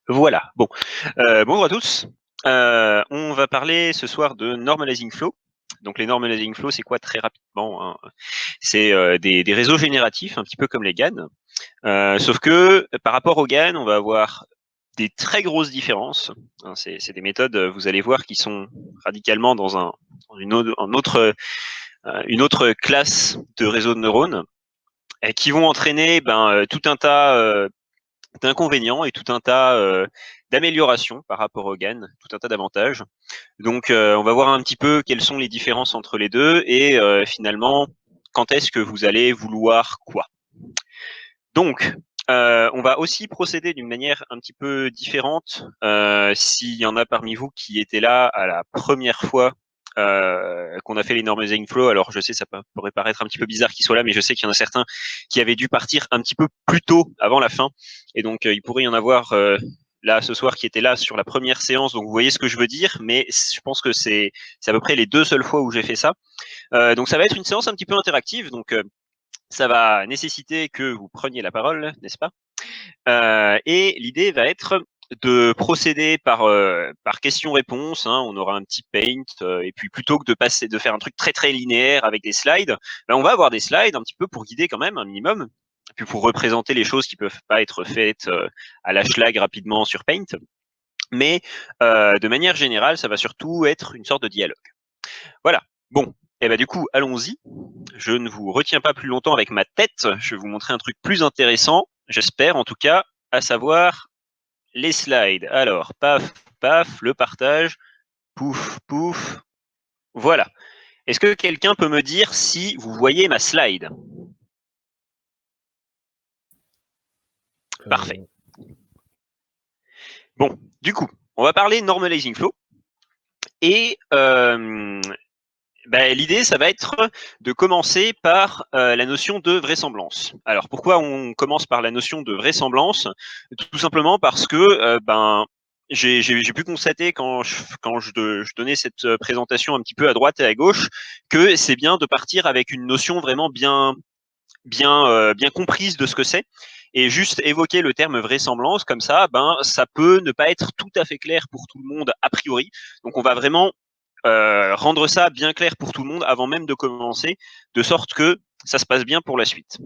Voilà, bon. Bonjour à tous. On va parler ce soir de Normalizing Flow. Donc les Normalizing Flow, c'est quoi très rapidement, hein? C'est des réseaux génératifs, un petit peu comme les GAN. Sauf que par rapport aux GAN, on va avoir des très grosses différences. Hein, c'est des méthodes, vous allez voir, qui sont radicalement dans une autre classe de réseaux de neurones, et qui vont entraîner tout un tas d'inconvénients et tout un tas d'améliorations par rapport aux GAN, tout un tas d'avantages. Donc on va voir un petit peu quelles sont les différences entre les deux et finalement quand est-ce que vous allez vouloir quoi. Donc on va aussi procéder d'une manière un petit peu différente. S'il y en a parmi vous qui étaient là à la première fois qu'on a fait les normalizing flow, alors je sais ça pourrait paraître un petit peu bizarre qu'ils soient là, mais je sais qu'il y en a certains qui avaient dû partir un petit peu plus tôt avant la fin, et donc il pourrait y en avoir là ce soir qui étaient là sur la première séance, donc vous voyez ce que je veux dire, mais je pense que c'est à peu près les deux seules fois où j'ai fait ça. Donc ça va être une séance un petit peu interactive, donc ça va nécessiter que vous preniez la parole, n'est-ce pas? Et l'idée va être de procéder par question-réponse. Hein. On aura un petit paint, et puis plutôt que de faire un truc très très linéaire avec des slides, on va avoir des slides un petit peu pour guider quand même un minimum, et puis pour représenter les choses qui peuvent pas être faites à la schlag rapidement sur Paint. Mais de manière générale, ça va surtout être une sorte de dialogue. Voilà. Bon, et du coup, allons-y. Je ne vous retiens pas plus longtemps avec ma tête. Je vais vous montrer un truc plus intéressant, j'espère en tout cas, à savoir les slides. Alors, paf, paf, le partage, pouf, pouf. Voilà. Est-ce que quelqu'un peut me dire si vous voyez ma slide? Parfait. Bon, du coup, on va parler normalizing flow. Et l'idée, ça va être de commencer par la notion de vraisemblance. Alors, pourquoi on commence par la notion de vraisemblance? Tout simplement parce que j'ai pu constater quand je donnais cette présentation un petit peu à droite et à gauche que c'est bien de partir avec une notion vraiment bien comprise de ce que c'est. Et juste évoquer le terme vraisemblance comme ça, ça peut ne pas être tout à fait clair pour tout le monde a priori. Donc on va vraiment rendre ça bien clair pour tout le monde avant même de commencer, de sorte que ça se passe bien pour la suite.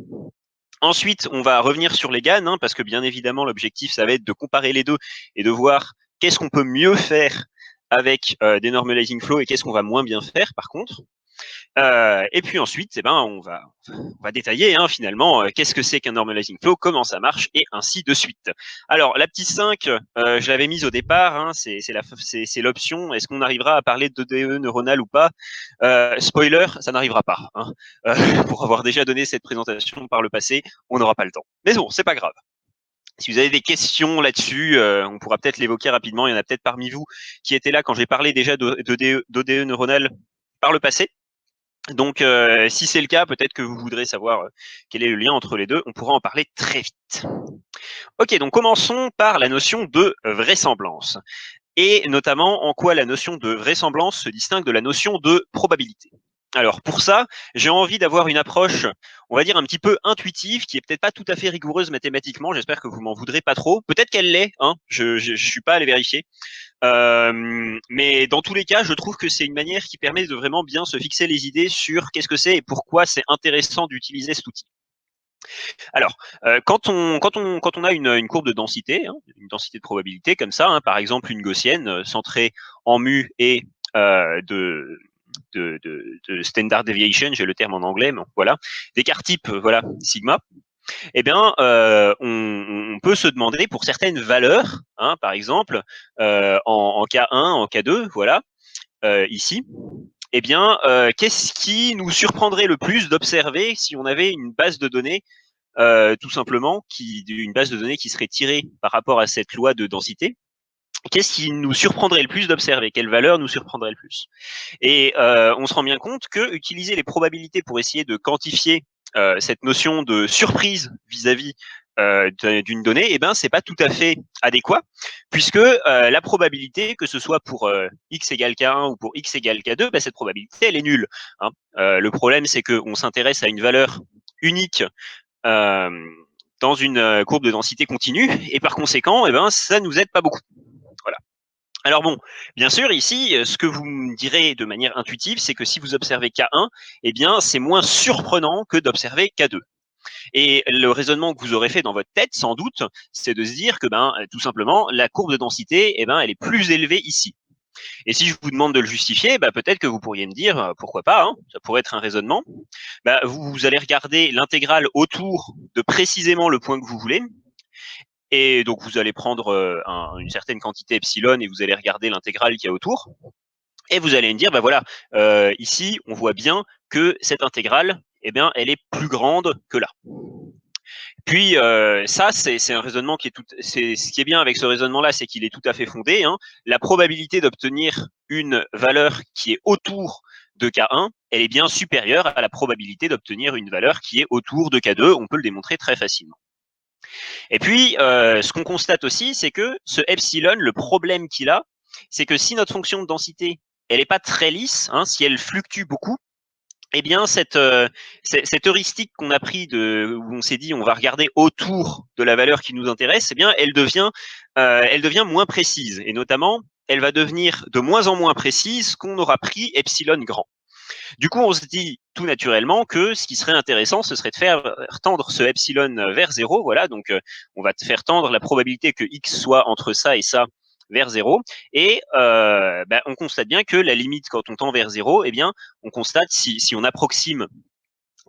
Ensuite, on va revenir sur les GAN, hein, parce que bien évidemment, l'objectif, ça va être de comparer les deux et de voir qu'est-ce qu'on peut mieux faire avec des normalizing flow et qu'est-ce qu'on va moins bien faire par contre. Et puis ensuite, on va détailler finalement qu'est-ce que c'est qu'un normalizing flow, comment ça marche, et ainsi de suite. Alors, la petite 5, je l'avais mise au départ, hein, c'est l'option, est-ce qu'on arrivera à parler de DE neuronal ou pas? Spoiler, ça n'arrivera pas. Hein. Pour avoir déjà donné cette présentation par le passé, on n'aura pas le temps. Mais bon, c'est pas grave. Si vous avez des questions là-dessus, on pourra peut-être l'évoquer rapidement. Il y en a peut-être parmi vous qui étaient là quand j'ai parlé déjà d'ODE neuronal par le passé. Donc, si c'est le cas, peut-être que vous voudrez savoir quel est le lien entre les deux. On pourra en parler très vite. Ok, donc commençons par la notion de vraisemblance. Et notamment en quoi la notion de vraisemblance se distingue de la notion de probabilité. Alors pour ça, j'ai envie d'avoir une approche, on va dire un petit peu intuitive, qui est peut-être pas tout à fait rigoureuse mathématiquement. J'espère que vous m'en voudrez pas trop. Peut-être qu'elle l'est, hein. Je suis pas allé vérifier. Mais dans tous les cas, je trouve que c'est une manière qui permet de vraiment bien se fixer les idées sur qu'est-ce que c'est et pourquoi c'est intéressant d'utiliser cet outil. Alors, quand on a une courbe de densité, hein, une densité de probabilité comme ça, hein, par exemple une gaussienne centrée en mu et de standard deviation, j'ai le terme en anglais, mais voilà, d'écart type, voilà, sigma, eh bien, on peut se demander pour certaines valeurs, hein, par exemple, en K1, en K2, voilà, ici, eh bien, qu'est-ce qui nous surprendrait le plus d'observer si on avait une base de données, tout simplement, une base de données qui serait tirée par rapport à cette loi de densité? Qu'est-ce qui nous surprendrait le plus d'observer? Quelle valeur nous surprendrait le plus? Et on se rend bien compte que utiliser les probabilités pour essayer de quantifier cette notion de surprise vis-à-vis d'une donnée, eh ben c'est pas tout à fait adéquat, puisque la probabilité, que ce soit pour x égale k1 ou pour x égale k2, cette probabilité elle est nulle. Hein. Le problème c'est qu'on s'intéresse à une valeur unique euh, dans une courbe de densité continue, et par conséquent, eh ben, ça nous aide pas beaucoup. Voilà. Alors bon, bien sûr, ici, ce que vous me direz de manière intuitive, c'est que si vous observez K1, eh bien, c'est moins surprenant que d'observer K2. Et le raisonnement que vous aurez fait dans votre tête, sans doute, c'est de se dire que, tout simplement, la courbe de densité, eh ben, elle est plus élevée ici. Et si je vous demande de le justifier, peut-être que vous pourriez me dire, pourquoi pas, hein, ça pourrait être un raisonnement. Vous allez regarder l'intégrale autour de précisément le point que vous voulez. Et donc, vous allez prendre une certaine quantité epsilon et vous allez regarder l'intégrale qu'il y a autour. Et vous allez me dire, voilà, ici, on voit bien que cette intégrale, eh bien, elle est plus grande que là. Puis ça, c'est un raisonnement qui est tout. Ce qui est bien avec ce raisonnement-là, c'est qu'il est tout à fait fondé. Hein. La probabilité d'obtenir une valeur qui est autour de K1, elle est bien supérieure à la probabilité d'obtenir une valeur qui est autour de K2. On peut le démontrer très facilement. Et puis, ce qu'on constate aussi, c'est que ce epsilon, le problème qu'il a, c'est que si notre fonction de densité, elle n'est pas très lisse, hein, si elle fluctue beaucoup, eh bien, cette heuristique qu'on a pris où on s'est dit on va regarder autour de la valeur qui nous intéresse, eh bien, elle devient moins précise. Et notamment, elle va devenir de moins en moins précise qu'on aura pris epsilon grand. Du coup, on se dit tout naturellement que ce qui serait intéressant, ce serait de faire tendre ce epsilon vers 0. Voilà, donc on va faire tendre la probabilité que x soit entre ça et ça vers 0. Et on constate bien que la limite, quand on tend vers 0, eh bien, on constate si on approxime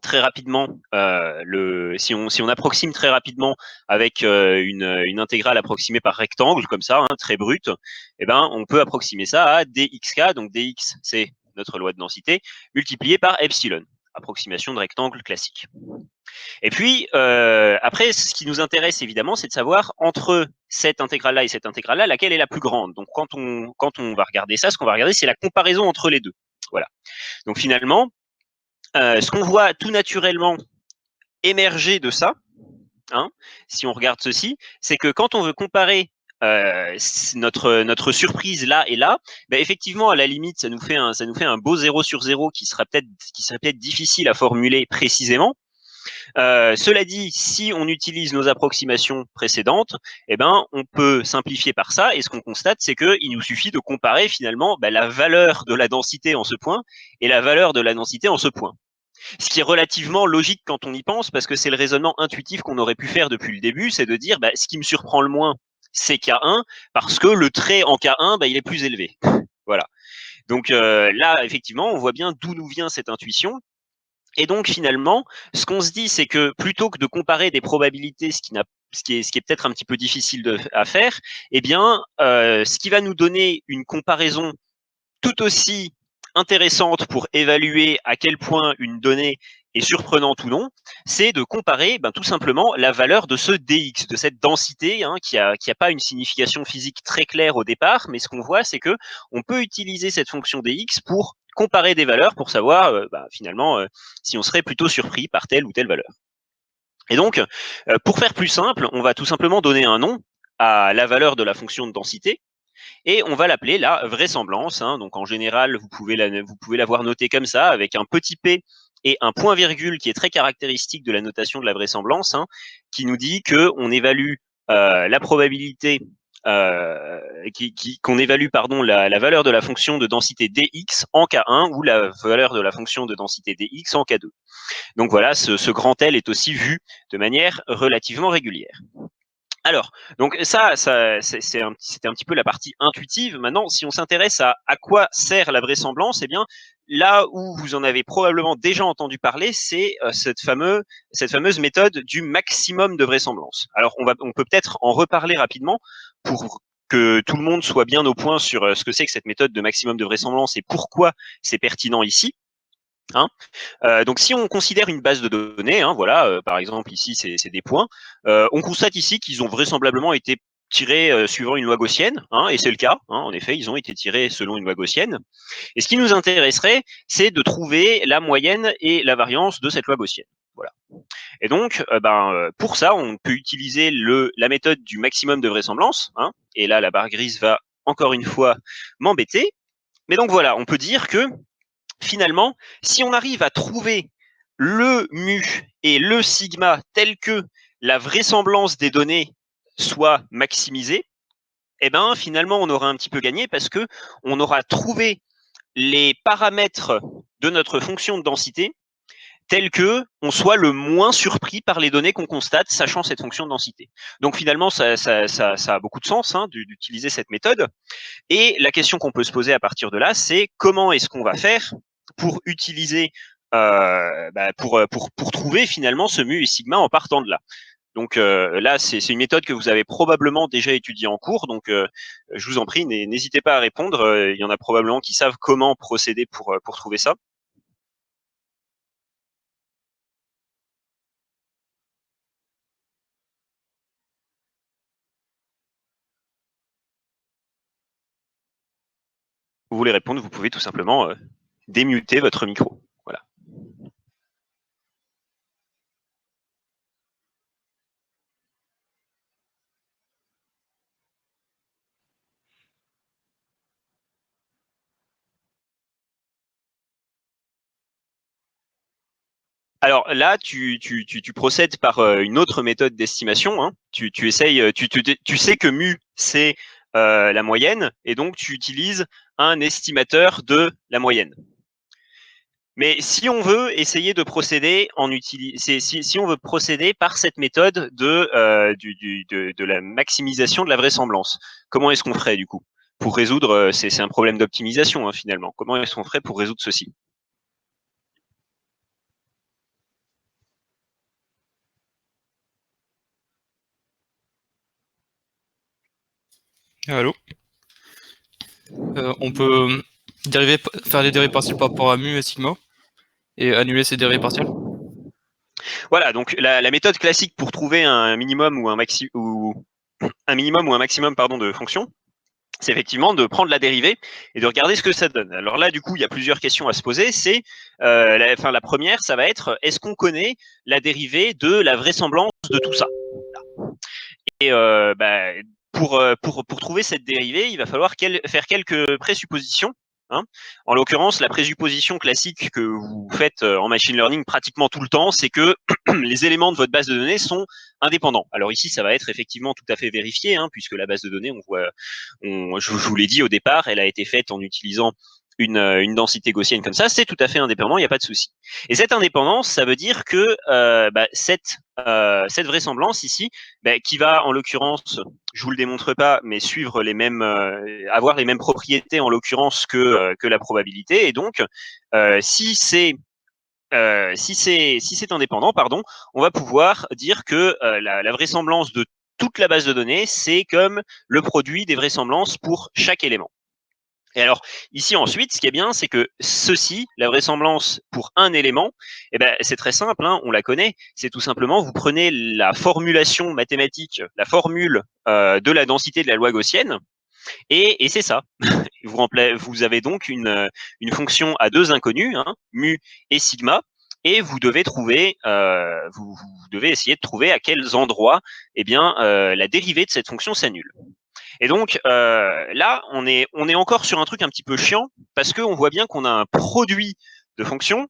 très rapidement si on approxime très rapidement avec une intégrale approximée par rectangle comme ça, hein, très brute, eh ben on peut approximer ça à dxk. Donc dx, c'est notre loi de densité multipliée par epsilon, approximation de rectangle classique. Et puis après, ce qui nous intéresse évidemment, c'est de savoir entre cette intégrale-là et cette intégrale-là, laquelle est la plus grande. Donc quand on va regarder ça, ce qu'on va regarder, c'est la comparaison entre les deux. Voilà. Donc finalement, ce qu'on voit tout naturellement émerger de ça, hein, si on regarde ceci, c'est que quand on veut comparer notre surprise là et là, effectivement, à la limite, ça nous fait un beau 0 sur 0 qui serait peut-être difficile à formuler précisément. Cela dit, si on utilise nos approximations précédentes, on peut simplifier par ça. Et ce qu'on constate, c'est qu'il nous suffit de comparer finalement la valeur de la densité en ce point et la valeur de la densité en ce point. Ce qui est relativement logique quand on y pense, parce que c'est le raisonnement intuitif qu'on aurait pu faire depuis le début, c'est de dire ce qui me surprend le moins, c'est K1, parce que le trait en K1, il est plus élevé. Voilà. Donc là, effectivement, on voit bien d'où nous vient cette intuition. Et donc finalement, ce qu'on se dit, c'est que plutôt que de comparer des probabilités, ce qui est peut-être un petit peu difficile à faire, eh bien, ce qui va nous donner une comparaison tout aussi intéressante pour évaluer à quel point une donnée est surprenante ou non, c'est de comparer tout simplement la valeur de ce dx, de cette densité, hein, qui a pas une signification physique très claire au départ, mais ce qu'on voit, c'est que on peut utiliser cette fonction dx pour comparer des valeurs pour savoir finalement si on serait plutôt surpris par telle ou telle valeur. Et donc, pour faire plus simple, on va tout simplement donner un nom à la valeur de la fonction de densité, et on va l'appeler la vraisemblance. Hein. Donc en général, vous pouvez l'avoir notée comme ça, avec un petit p et un point virgule qui est très caractéristique de la notation de la vraisemblance, hein, qui nous dit qu'on évalue la probabilité, qu'on évalue la valeur de la fonction de densité dx en K1 ou la valeur de la fonction de densité dx en K2. Donc voilà, ce grand L est aussi vu de manière relativement régulière. Alors, donc ça c'était un petit peu la partie intuitive. Maintenant, si on s'intéresse à quoi sert la vraisemblance, eh bien, là où vous en avez probablement déjà entendu parler, c'est cette fameuse méthode du maximum de vraisemblance. Alors, on peut peut-être en reparler rapidement pour que tout le monde soit bien au point sur ce que c'est que cette méthode de maximum de vraisemblance et pourquoi c'est pertinent ici. Hein. Donc si on considère une base de données, hein, voilà, par exemple ici c'est des points, on constate ici qu'ils ont vraisemblablement été tirés suivant une loi gaussienne, hein, et c'est le cas, hein, en effet, ils ont été tirés selon une loi gaussienne. Et ce qui nous intéresserait, c'est de trouver la moyenne et la variance de cette loi gaussienne. Voilà. Et donc, pour ça, on peut utiliser la méthode du maximum de vraisemblance, hein, et là la barre grise va encore une fois m'embêter. Mais donc voilà, on peut dire que finalement, si on arrive à trouver le mu et le sigma tel que la vraisemblance des données soit maximisée, eh ben, finalement, on aura un petit peu gagné parce que on aura trouvé les paramètres de notre fonction de densité tels que on soit le moins surpris par les données qu'on constate, sachant cette fonction de densité. Donc finalement, ça a beaucoup de sens hein, d'utiliser cette méthode. Et la question qu'on peut se poser à partir de là, c'est comment est-ce qu'on va faire pour utiliser, pour trouver finalement ce mu et sigma en partant de là. Donc là, c'est une méthode que vous avez probablement déjà étudiée en cours. Donc je vous en prie, n'hésitez pas à répondre. Il y en a probablement qui savent comment procéder pour trouver ça. Vous voulez répondre, vous pouvez tout simplement démuter votre micro. Voilà. Alors là, tu procèdes par une autre méthode d'estimation. Hein. Tu essayes, tu sais que mu, c'est la moyenne, et donc tu utilises un estimateur de la moyenne. Mais si on veut essayer de procéder si on veut procéder par cette méthode de la maximisation de la vraisemblance, comment est-ce qu'on ferait du coup pour résoudre c'est un problème d'optimisation hein, finalement. Comment est-ce qu'on ferait pour résoudre ceci? Allô? On peut faire des dérivées partielles par rapport à mu et sigma et annuler ces dérivées partielles. Voilà, donc la méthode classique pour trouver un minimum ou un maximum pardon, de fonctions, c'est effectivement de prendre la dérivée et de regarder ce que ça donne. Alors là, du coup, il y a plusieurs questions à se poser. C'est la première, ça va être est-ce qu'on connaît la dérivée de la vraisemblance de tout ça? Et pour trouver cette dérivée, il va falloir faire quelques présuppositions. Hein. En l'occurrence, la présupposition classique que vous faites en machine learning pratiquement tout le temps, c'est que les éléments de votre base de données sont indépendants. Alors ici, ça va être effectivement tout à fait vérifié, hein, puisque la base de données, je vous l'ai dit au départ, elle a été faite en utilisant une densité gaussienne comme ça, c'est tout à fait indépendant, il n'y a pas de souci. Et cette indépendance, ça veut dire que cette vraisemblance ici, qui va en l'occurrence, je vous le démontre pas, mais suivre avoir les mêmes propriétés en l'occurrence que la probabilité. Et donc, si c'est indépendant, pardon, on va pouvoir dire que la vraisemblance de toute la base de données, c'est comme le produit des vraisemblances pour chaque élément. Et alors, ici ensuite, ce qui est bien, c'est que ceci, la vraisemblance pour un élément, eh ben, c'est très simple, hein, on la connaît. C'est tout simplement, vous prenez la formulation mathématique, la formule de la densité de la loi gaussienne, et c'est ça. Vous avez donc une fonction à deux inconnus, hein, mu et sigma, et vous devez vous devez essayer de trouver à quels endroits eh bien, la dérivée de cette fonction s'annule. Et donc là, on est encore sur un truc un petit peu chiant parce qu'on voit bien qu'on a un produit de fonction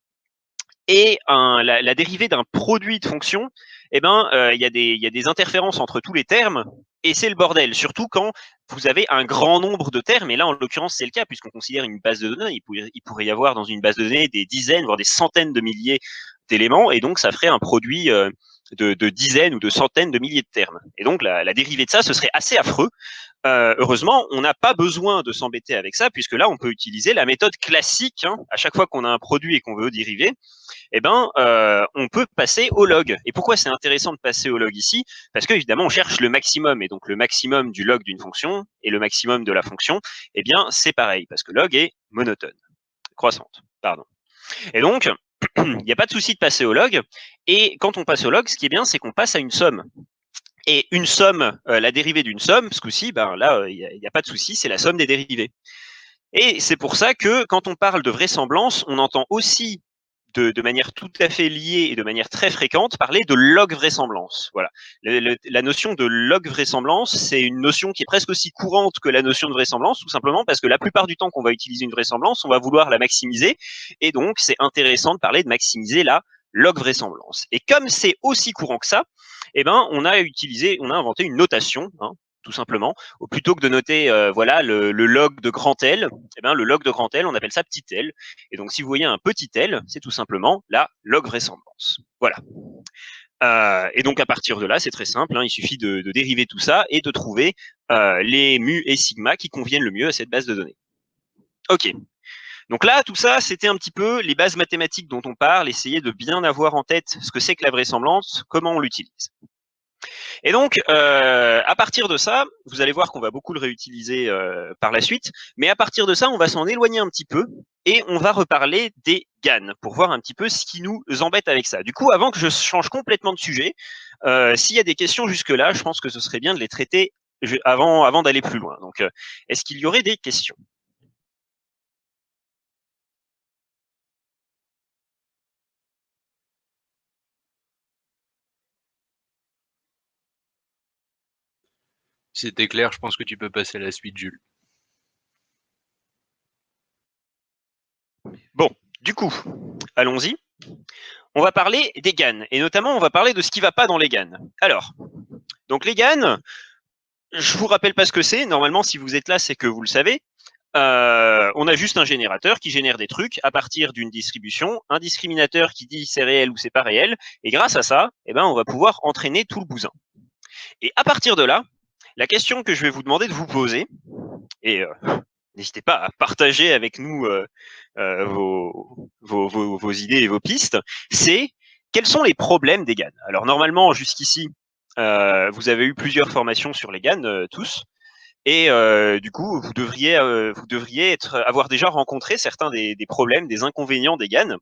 et la dérivée d'un produit de fonction, eh ben, il y a des interférences entre tous les termes et c'est le bordel. Surtout quand vous avez un grand nombre de termes, et là en l'occurrence c'est le cas puisqu'on considère une base de données, il pourrait y avoir dans une base de données des dizaines, voire des centaines de milliers d'éléments, et donc ça ferait un produit de dizaines ou de centaines de milliers de termes. Et donc la dérivée de ça, ce serait assez affreux. Heureusement, on n'a pas besoin de s'embêter avec ça, puisque là, on peut utiliser la méthode classique. Hein, à chaque fois qu'on a un produit et qu'on veut dériver, eh ben, on peut passer au log. Et pourquoi c'est intéressant de passer au log ici? Parce que évidemment, on cherche le maximum, et donc le maximum du log d'une fonction et le maximum de la fonction, eh bien, c'est pareil, parce que log est monotone, croissante, pardon. Et donc, il n'y a pas de souci de passer au log. Et quand on passe au log, ce qui est bien, c'est qu'on passe à une somme. Et une somme, la dérivée d'une somme, ce coup-ci, ben là, il n'y a pas de souci, c'est la somme des dérivées. Et c'est pour ça que quand on parle de vraisemblance, on entend aussi de manière tout à fait liée et de manière très fréquente parler de log vraisemblance. Voilà. La notion de log vraisemblance, c'est une notion qui est presque aussi courante que la notion de vraisemblance, tout simplement parce que la plupart du temps qu'on va utiliser une vraisemblance, on va vouloir la maximiser. Et donc, c'est intéressant de parler de maximiser la log vraisemblance. Et comme c'est aussi courant que ça, eh ben, on a inventé une notation, hein, tout simplement. Plutôt que de noter voilà, le log de grand L, eh ben, le log de grand L, on appelle ça petit l. Et donc, si vous voyez un petit l, c'est tout simplement la log vraisemblance. Voilà. Et donc, à partir de là, c'est très simple, hein, il suffit de dériver tout ça et de trouver les mu et sigma qui conviennent le mieux à cette base de données. OK. Donc là, tout ça, c'était un petit peu les bases mathématiques dont on parle, essayer de bien avoir en tête ce que c'est que la vraisemblance, comment on l'utilise. Et donc, à partir de ça, vous allez voir qu'on va beaucoup le réutiliser par la suite, mais à partir de ça, on va s'en éloigner un petit peu et on va reparler des GAN pour voir un petit peu ce qui nous embête avec ça. Du coup, avant que je change complètement de sujet, s'il y a des questions jusque-là, je pense que ce serait bien de les traiter avant d'aller plus loin. Donc, est-ce qu'il y aurait des questions? Si c'était clair, je pense que tu peux passer à la suite, Jules. Bon, du coup, allons-y. On va parler des GAN, et notamment on va parler de ce qui ne va pas dans les GAN. Alors, donc les GAN, je vous rappelle pas ce que c'est. Normalement, si vous êtes là, c'est que vous le savez. On a juste un générateur qui génère des trucs à partir d'une distribution, un discriminateur qui dit c'est réel ou c'est pas réel, et grâce à ça, eh ben, on va pouvoir entraîner tout le bousin. Et à partir de là, la question que je vais vous demander de vous poser, et n'hésitez pas à partager avec nous vos idées et vos pistes, c'est quels sont les problèmes des GAN? Alors normalement, jusqu'ici, vous avez eu plusieurs formations sur les GAN, tous. Et du coup, vous devriez avoir déjà rencontré certains des problèmes, des inconvénients des GAN.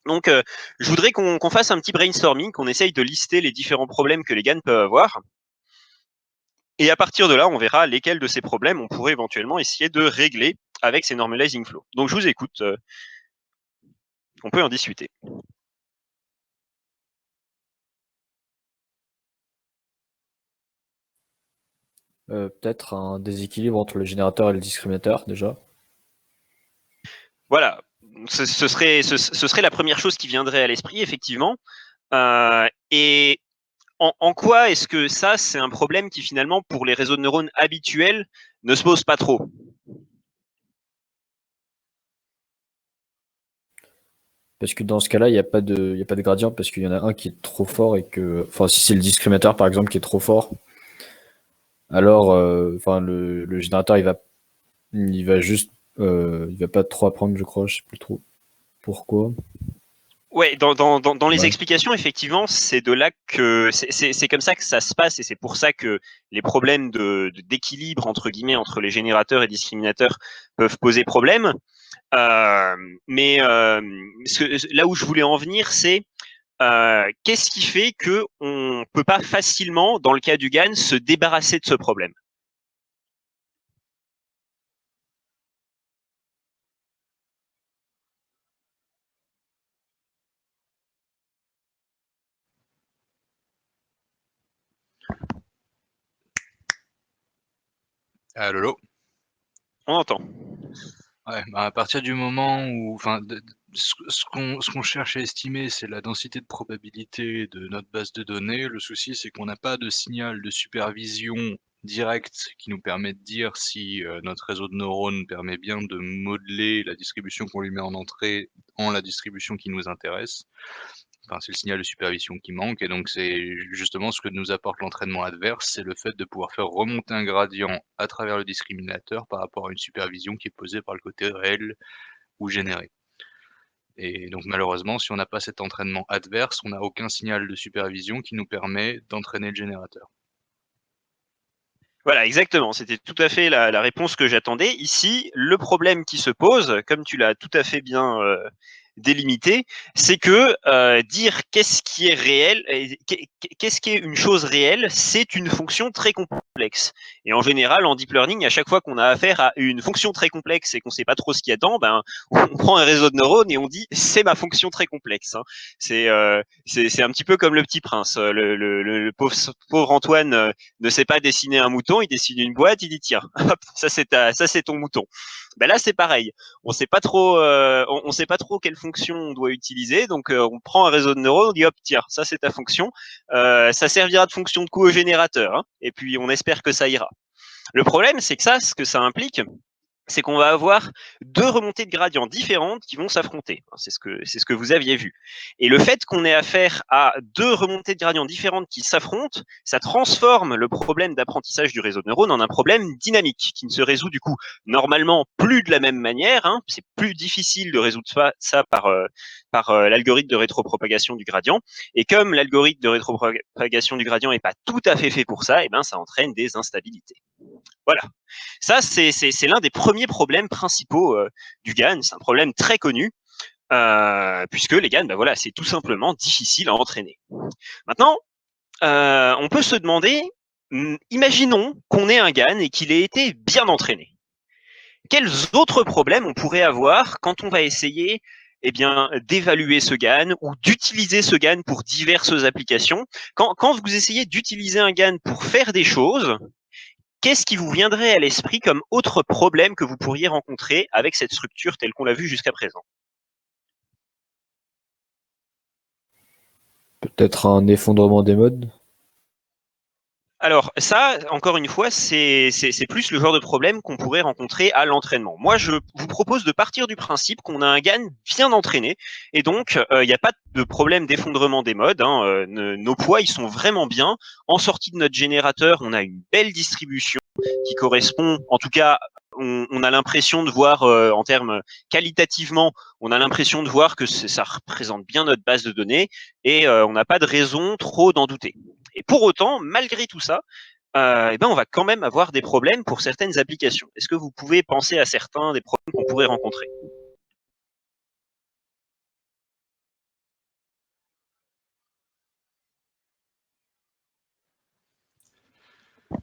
Donc, je voudrais qu'on fasse un petit brainstorming, qu'on essaye de lister les différents problèmes que les GAN peuvent avoir. Et à partir de là, on verra lesquels de ces problèmes on pourrait éventuellement essayer de régler avec ces normalizing flows. Donc, je vous écoute. On peut en discuter. Peut-être un déséquilibre entre le générateur et le discriminateur, déjà. Voilà. Ce serait la première chose qui viendrait à l'esprit, effectivement. Et en quoi est-ce que ça, c'est un problème qui finalement, pour les réseaux de neurones habituels, ne se pose pas trop? Parce que dans ce cas-là, il n'y a pas de gradient parce qu'il y en a un qui est trop fort et que, enfin, si c'est le discriminateur par exemple qui est trop fort, alors, le générateur il va juste, il va pas trop apprendre, je crois, je sais plus trop pourquoi. Ouais, dans les Ouais. explications, effectivement, c'est de là que c'est comme ça que ça se passe et c'est pour ça que les problèmes d'équilibre entre guillemets entre les générateurs et discriminateurs peuvent poser problème. Mais là où je voulais en venir, c'est qu'est-ce qui fait que on peut pas facilement, dans le cas du GAN, se débarrasser de ce problème? Ah, Lolo. On entend. Ouais, bah, à partir du moment où, enfin, ce qu'on cherche à estimer, c'est la densité de probabilité de notre base de données. Le souci, c'est qu'on n'a pas de signal de supervision directe qui nous permet de dire si notre réseau de neurones permet bien de modeler la distribution qu'on lui met en entrée en la distribution qui nous intéresse. Enfin, c'est le signal de supervision qui manque et donc c'est justement ce que nous apporte l'entraînement adverse, c'est le fait de pouvoir faire remonter un gradient à travers le discriminateur par rapport à une supervision qui est posée par le côté réel ou généré. Et donc malheureusement, si on n'a pas cet entraînement adverse, on n'a aucun signal de supervision qui nous permet d'entraîner le générateur. Voilà, exactement. C'était tout à fait la réponse que j'attendais. Ici, le problème qui se pose, comme tu l'as tout à fait bien délimité, c'est que dire qu'est-ce qui est réel, qu'est-ce qui est une chose réelle, c'est une fonction très complexe. Et en général, en deep learning, à chaque fois qu'on a affaire à une fonction très complexe et qu'on ne sait pas trop ce qui attend, ben, on prend un réseau de neurones et on dit c'est ma fonction très complexe. Hein. C'est un petit peu comme le Petit Prince. Le pauvre Antoine ne sait pas dessiner un mouton, il dessine une boîte, il dit tiens, hop, ça c'est ton mouton. Ben là c'est pareil, on sait pas trop, on sait pas trop quelle fonction fonction on doit utiliser. Donc, on prend un réseau de neurones, on dit hop, tiens, ça c'est ta fonction. Ça servira de fonction de coût au générateur. Hein, et puis, on espère que ça ira. Le problème, c'est que ça, ce que ça implique, c'est qu'on va avoir deux remontées de gradient différentes qui vont s'affronter. C'est ce que vous aviez vu. Et le fait qu'on ait affaire à deux remontées de gradient différentes qui s'affrontent, ça transforme le problème d'apprentissage du réseau de neurones en un problème dynamique qui ne se résout du coup normalement plus de la même manière. Hein. C'est plus difficile de résoudre ça par l'algorithme de rétropropagation du gradient. Et comme l'algorithme de rétropropagation du gradient n'est pas tout à fait fait pour ça, et ben ça entraîne des instabilités. Voilà. Ça, c'est l'un des premiers problèmes principaux du GAN. C'est un problème très connu, puisque les GAN, ben voilà, c'est tout simplement difficile à entraîner. Maintenant, on peut se demander, imaginons qu'on ait un GAN et qu'il ait été bien entraîné. Quels autres problèmes on pourrait avoir quand on va essayer d'évaluer ce GAN ou d'utiliser ce GAN pour diverses applications? Quand vous essayez d'utiliser un GAN pour faire des choses, qu'est-ce qui vous viendrait à l'esprit comme autre problème que vous pourriez rencontrer avec cette structure telle qu'on l'a vue jusqu'à présent? Peut-être un effondrement des modes. Alors ça, encore une fois, c'est plus le genre de problème qu'on pourrait rencontrer à l'entraînement. Moi, je vous propose de partir du principe qu'on a un GAN bien entraîné, et donc il n'y a pas de problème d'effondrement des modes. Hein, nos poids, ils sont vraiment bien. En sortie de notre générateur, on a une belle distribution qui correspond, en tout cas, on a l'impression de voir, en termes qualitativement, on a l'impression de voir que ça représente bien notre base de données, et on n'a pas de raison trop d'en douter. Et pour autant, malgré tout ça, on va quand même avoir des problèmes pour certaines applications. Est-ce que vous pouvez penser à certains des problèmes qu'on pourrait rencontrer?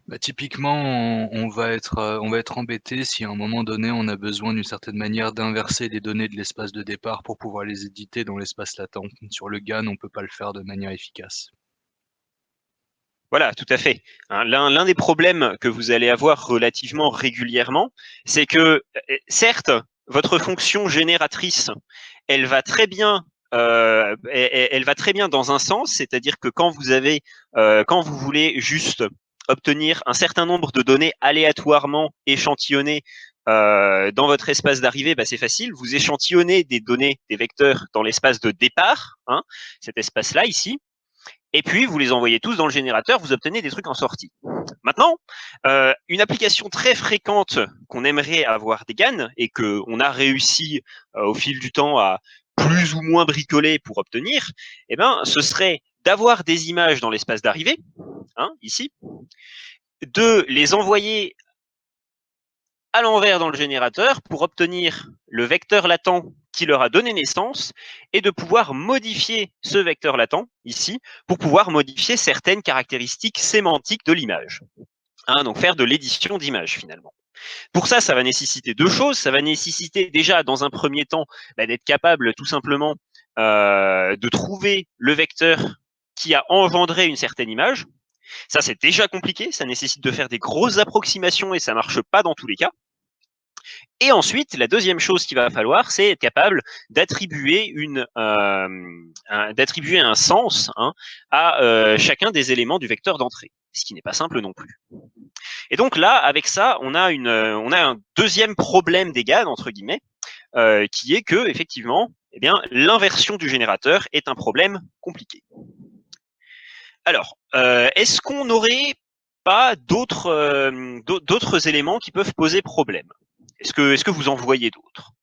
Bah, typiquement, on va être embêté si à un moment donné, on a besoin d'une certaine manière d'inverser les données de l'espace de départ pour pouvoir les éditer dans l'espace latent. Sur le GAN, on ne peut pas le faire de manière efficace. Voilà, tout à fait. Hein, l'un des problèmes que vous allez avoir relativement régulièrement, c'est que, certes, votre fonction génératrice, elle va très bien, elle va très bien dans un sens, c'est-à-dire que quand vous voulez juste obtenir un certain nombre de données aléatoirement échantillonnées dans votre espace d'arrivée, c'est facile. Vous échantillonnez des données, des vecteurs dans l'espace de départ, hein, cet espace-là ici. Et puis, vous les envoyez tous dans le générateur, vous obtenez des trucs en sortie. Maintenant, une application très fréquente qu'on aimerait avoir des GAN et qu'on a réussi au fil du temps à plus ou moins bricoler pour obtenir, ce serait d'avoir des images dans l'espace d'arrivée, hein, ici, de les envoyer à l'envers dans le générateur pour obtenir le vecteur latent qui leur a donné naissance et de pouvoir modifier ce vecteur latent ici pour pouvoir modifier certaines caractéristiques sémantiques de l'image. Hein, donc faire de l'édition d'image finalement. Pour ça, ça va nécessiter deux choses. Ça va nécessiter déjà dans un premier temps d'être capable tout simplement de trouver le vecteur qui a engendré une certaine image. Ça, c'est déjà compliqué. Ça nécessite de faire des grosses approximations et ça marche pas dans tous les cas. Et ensuite, la deuxième chose qu'il va falloir, c'est être capable d'attribuer un sens, hein, à chacun des éléments du vecteur d'entrée, ce qui n'est pas simple non plus. Et donc là, avec ça, on a un deuxième problème des GAN, entre guillemets, qui est que effectivement, l'inversion du générateur est un problème compliqué. Alors, est-ce qu'on n'aurait pas d'autres éléments qui peuvent poser problème? Est-ce que vous en voyez d'autres?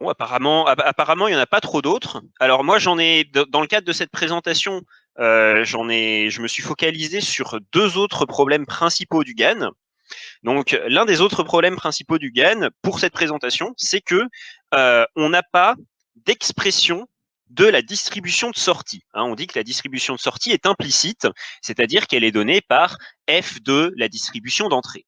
Bon, apparemment, il n'y en a pas trop d'autres. Alors moi, dans le cadre de cette présentation, je me suis focalisé sur deux autres problèmes principaux du GAN. Donc, l'un des autres problèmes principaux du GAN pour cette présentation, c'est que on n'a pas d'expression de la distribution de sortie. Hein, on dit que la distribution de sortie est implicite, c'est-à-dire qu'elle est donnée par f de la distribution d'entrée.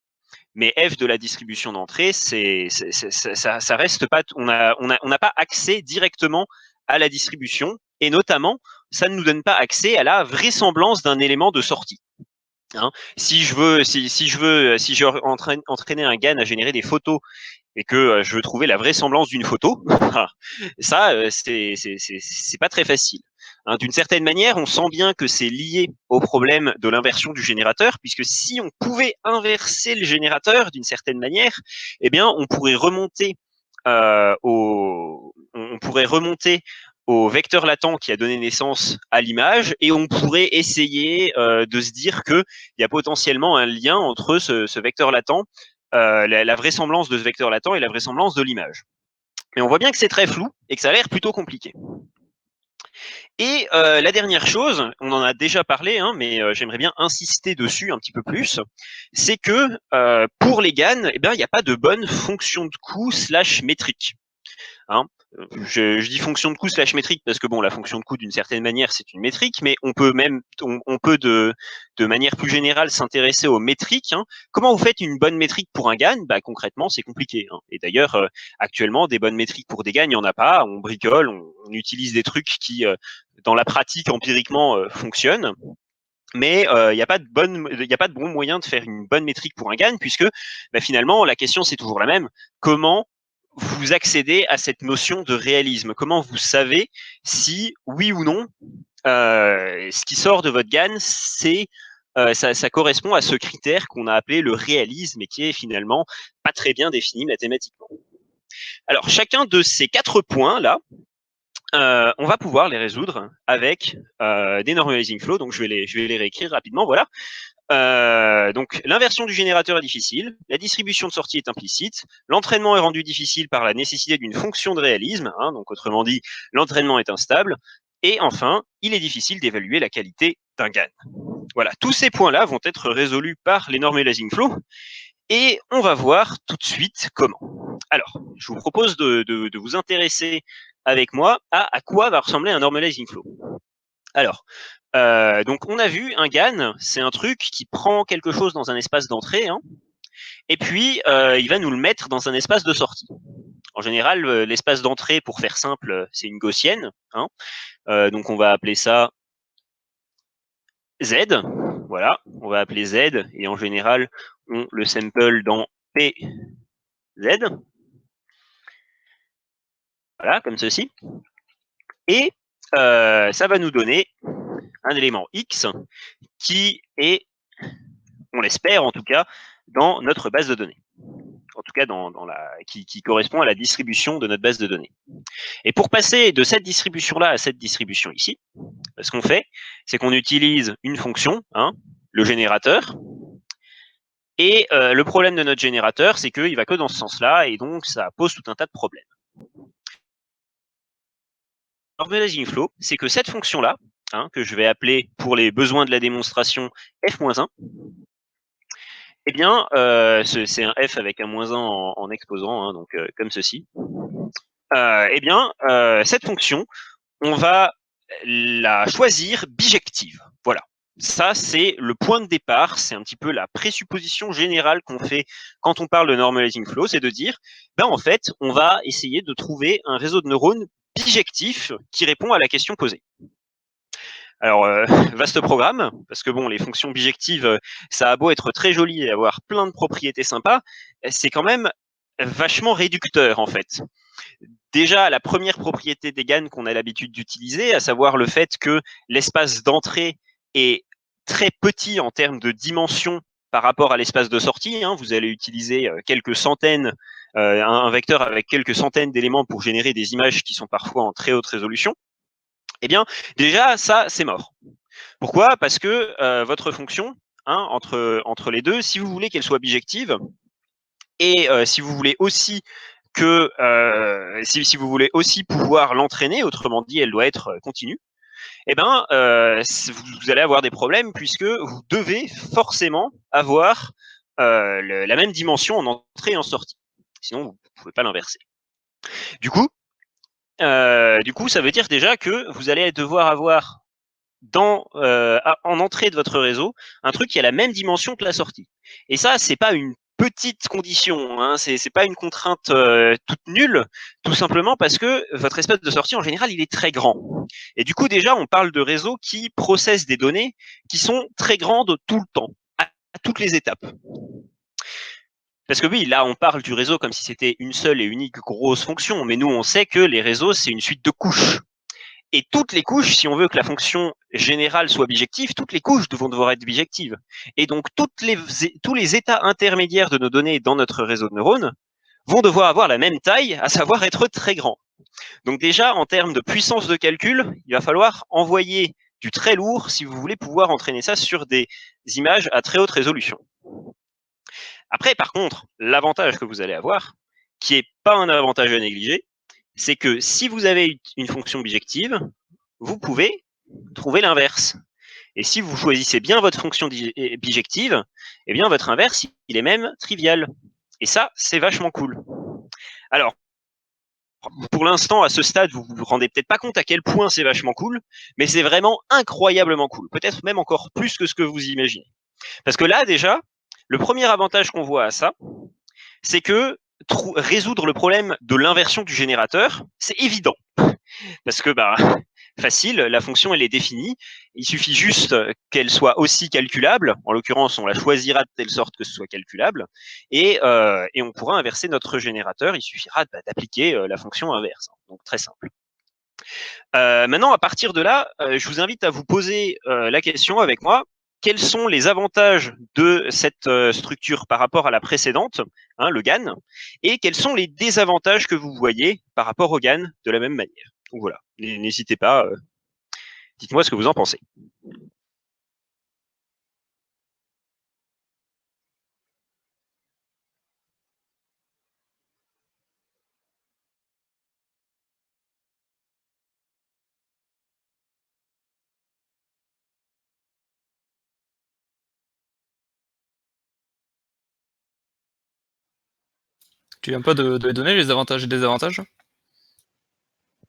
Mais f de la distribution d'entrée, ça reste pas, on n'a pas accès directement à la distribution, et notamment, ça ne nous donne pas accès à la vraisemblance d'un élément de sortie. Hein. Si je entraîner un GAN à générer des photos et que je veux trouver la vraisemblance d'une photo, ça, c'est pas très facile. Hein, d'une certaine manière, on sent bien que c'est lié au problème de l'inversion du générateur, puisque si on pouvait inverser le générateur d'une certaine manière, eh bien, on pourrait remonter au vecteur latent qui a donné naissance à l'image, et on pourrait essayer de se dire qu'il y a potentiellement un lien entre ce vecteur latent, la vraisemblance de ce vecteur latent et la vraisemblance de l'image. Mais on voit bien que c'est très flou et que ça a l'air plutôt compliqué. Et la dernière chose, on en a déjà parlé, hein, mais j'aimerais bien insister dessus un petit peu plus, c'est que pour les GAN, eh bien, il n'y a pas de bonne fonction de coût / métrique. Hein. Je dis fonction de coût / métrique parce que bon, la fonction de coût d'une certaine manière c'est une métrique, mais on peut même de manière plus générale s'intéresser aux métriques. Hein. Comment vous faites une bonne métrique pour un GAN? Bah concrètement c'est compliqué. Hein. Et d'ailleurs actuellement des bonnes métriques pour des GAN il n'y en a pas. On bricole, on utilise des trucs qui dans la pratique empiriquement fonctionnent. Mais il n'y a pas de bon moyen de faire une bonne métrique pour un GAN puisque bah, finalement la question c'est toujours la même. Comment vous accédez à cette notion de réalisme? Comment vous savez si, oui ou non, ce qui sort de votre GAN, ça correspond à ce critère qu'on a appelé le réalisme et qui est finalement pas très bien défini mathématiquement. Alors, chacun de ces 4 points-là, on va pouvoir les résoudre avec des normalizing flows. Donc, je vais les réécrire rapidement. Voilà. Donc l'inversion du générateur est difficile, la distribution de sortie est implicite, l'entraînement est rendu difficile par la nécessité d'une fonction de réalisme, hein, donc autrement dit, l'entraînement est instable, et enfin, il est difficile d'évaluer la qualité d'un GAN. Voilà, tous ces points-là vont être résolus par les normalizing flows, et on va voir tout de suite comment. Alors, je vous propose de vous intéresser avec moi à quoi va ressembler un normalizing flow. Alors, donc on a vu un GAN, c'est un truc qui prend quelque chose dans un espace d'entrée, hein, et puis il va nous le mettre dans un espace de sortie. En général, l'espace d'entrée, pour faire simple, c'est une gaussienne, hein, donc on va appeler ça Z, voilà, on va appeler Z, et en général, on le sample dans PZ, voilà, comme ceci, et ça va nous donner un élément X qui est, on l'espère en tout cas, dans notre base de données. En tout cas, qui correspond à la distribution de notre base de données. Et pour passer de cette distribution-là à cette distribution ici, ce qu'on fait, c'est qu'on utilise une fonction, hein, le générateur. Et le problème de notre générateur, c'est qu'il va que dans ce sens-là, et donc ça pose tout un tas de problèmes. Normalizing flow, c'est que cette fonction-là, hein, que je vais appeler pour les besoins de la démonstration f-1, eh bien, c'est un f avec un -1 en exposant, hein, donc comme ceci. Eh bien, cette fonction, on va la choisir bijective. Voilà. Ça, c'est le point de départ, c'est un petit peu la présupposition générale qu'on fait quand on parle de normalizing flow, c'est de dire, ben en fait, on va essayer de trouver un réseau de neurones bijectif qui répond à la question posée. Alors, vaste programme, parce que bon, les fonctions bijectives, ça a beau être très joli et avoir plein de propriétés sympas, c'est quand même vachement réducteur en fait. Déjà, la première propriété des GAN qu'on a l'habitude d'utiliser, à savoir le fait que l'espace d'entrée est très petit en termes de dimension par rapport à l'espace de sortie. Hein. Vous allez utiliser quelques centaines, un vecteur avec quelques centaines d'éléments pour générer des images qui sont parfois en très haute résolution. Eh bien, déjà, ça, c'est mort. Pourquoi? Parce que votre fonction, hein, entre les deux, si vous voulez qu'elle soit bijective, et si vous voulez aussi que si vous voulez aussi pouvoir l'entraîner, autrement dit, elle doit être continue, eh ben, vous allez avoir des problèmes puisque vous devez forcément avoir la même dimension en entrée et en sortie. Sinon, vous ne pouvez pas l'inverser. Du coup, ça veut dire déjà que vous allez devoir avoir en entrée de votre réseau un truc qui a la même dimension que la sortie. Et ça, c'est pas une petite condition, hein, c'est pas une contrainte toute nulle, tout simplement parce que votre espace de sortie en général il est très grand. Et du coup déjà on parle de réseaux qui processent des données qui sont très grandes tout le temps, à toutes les étapes. Parce que oui, là on parle du réseau comme si c'était une seule et unique grosse fonction, mais nous on sait que les réseaux c'est une suite de couches. Et toutes les couches, si on veut que la fonction générale soit bijective, toutes les couches vont devoir être bijectives. Et donc, tous les états intermédiaires de nos données dans notre réseau de neurones vont devoir avoir la même taille, à savoir être très grands. Donc déjà, en termes de puissance de calcul, il va falloir envoyer du très lourd si vous voulez pouvoir entraîner ça sur des images à très haute résolution. Après, par contre, l'avantage que vous allez avoir, qui n'est pas un avantage à négliger, c'est que si vous avez une fonction bijective, vous pouvez trouver l'inverse. Et si vous choisissez bien votre fonction bijective, eh bien votre inverse, il est même trivial. Et ça, c'est vachement cool. Alors, pour l'instant, à ce stade, vous vous rendez peut-être pas compte à quel point c'est vachement cool, mais c'est vraiment incroyablement cool. Peut-être même encore plus que ce que vous imaginez. Parce que là, déjà, le premier avantage qu'on voit à ça, c'est que résoudre le problème de l'inversion du générateur, c'est évident. Parce que, facile, la fonction, elle est définie. Il suffit juste qu'elle soit aussi calculable. En l'occurrence, on la choisira de telle sorte que ce soit calculable. Et on pourra inverser notre générateur. Il suffira d'appliquer la fonction inverse. Donc, très simple. Maintenant, à partir de là, je vous invite à vous poser la question avec moi. Quels sont les avantages de cette structure par rapport à la précédente, hein, le GAN, et quels sont les désavantages que vous voyez par rapport au GAN de la même manière. Donc voilà, n'hésitez pas, dites-moi ce que vous en pensez. Tu viens pas de les donner, les avantages et désavantages?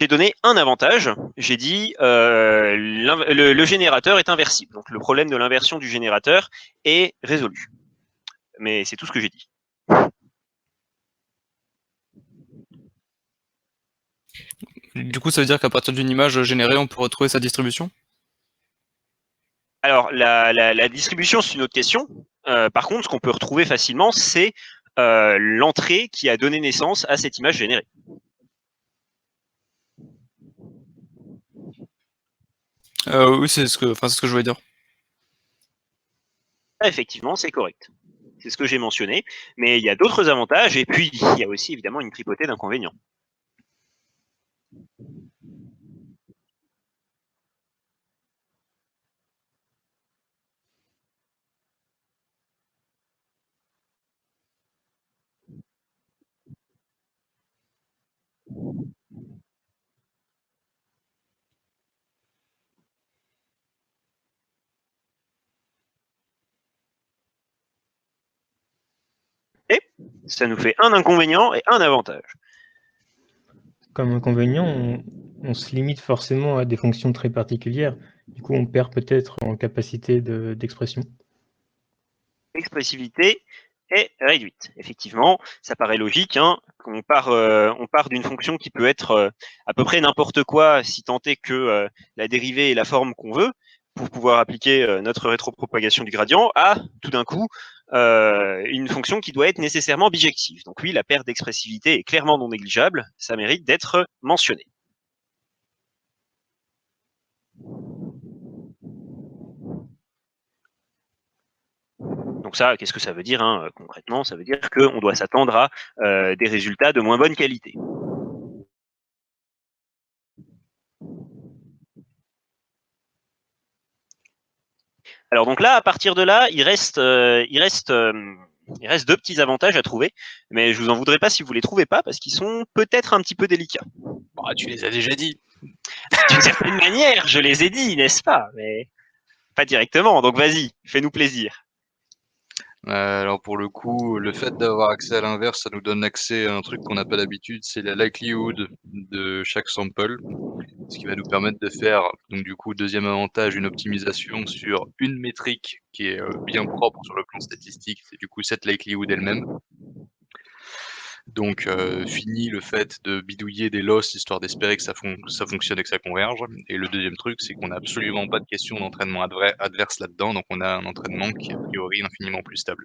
J'ai donné un avantage, j'ai dit le générateur est inversible. Donc le problème de l'inversion du générateur est résolu. Mais c'est tout ce que j'ai dit. Du coup, ça veut dire qu'à partir d'une image générée, on peut retrouver sa distribution? Alors, la distribution, c'est une autre question. Par contre, ce qu'on peut retrouver facilement, c'est l'entrée qui a donné naissance à cette image générée. Oui, c'est ce que je voulais dire. Ah, effectivement, c'est correct. C'est ce que j'ai mentionné. Mais il y a d'autres avantages, et puis il y a aussi évidemment une tripotée d'inconvénients. Et ça nous fait un inconvénient et un avantage. Comme inconvénient, on se limite forcément à des fonctions très particulières. Du coup, on perd peut-être en capacité d'expression. L'expressivité est réduite. Effectivement, ça paraît logique, hein, qu'on on part d'une fonction qui peut être à peu près n'importe quoi, si tant est que la dérivée est la forme qu'on veut, pour pouvoir appliquer notre rétropropagation du gradient, à tout d'un coup une fonction qui doit être nécessairement bijective. Donc oui, la perte d'expressivité est clairement non négligeable, ça mérite d'être mentionné. Donc ça, qu'est-ce que ça veut dire hein, concrètement? Ça veut dire qu'on doit s'attendre à des résultats de moins bonne qualité. Alors donc là, à partir de là, il reste deux petits avantages à trouver, mais je vous en voudrais pas si vous les trouvez pas, parce qu'ils sont peut-être un petit peu délicats. Bah, tu les as déjà dit. D'une certaine manière, je les ai dit, n'est-ce pas? Mais pas directement, donc vas-y, fais-nous plaisir. Alors pour le coup, le fait d'avoir accès à l'inverse, ça nous donne accès à un truc qu'on n'a pas d'habitude, c'est la likelihood de chaque sample, ce qui va nous permettre de faire, donc du coup, deuxième avantage, une optimisation sur une métrique qui est bien propre sur le plan statistique, c'est du coup cette likelihood elle-même. Donc fini le fait de bidouiller des loss histoire d'espérer que ça fonctionne et que ça converge. Et le deuxième truc, c'est qu'on n'a absolument pas de question d'entraînement adverse là-dedans, donc on a un entraînement qui est a priori infiniment plus stable.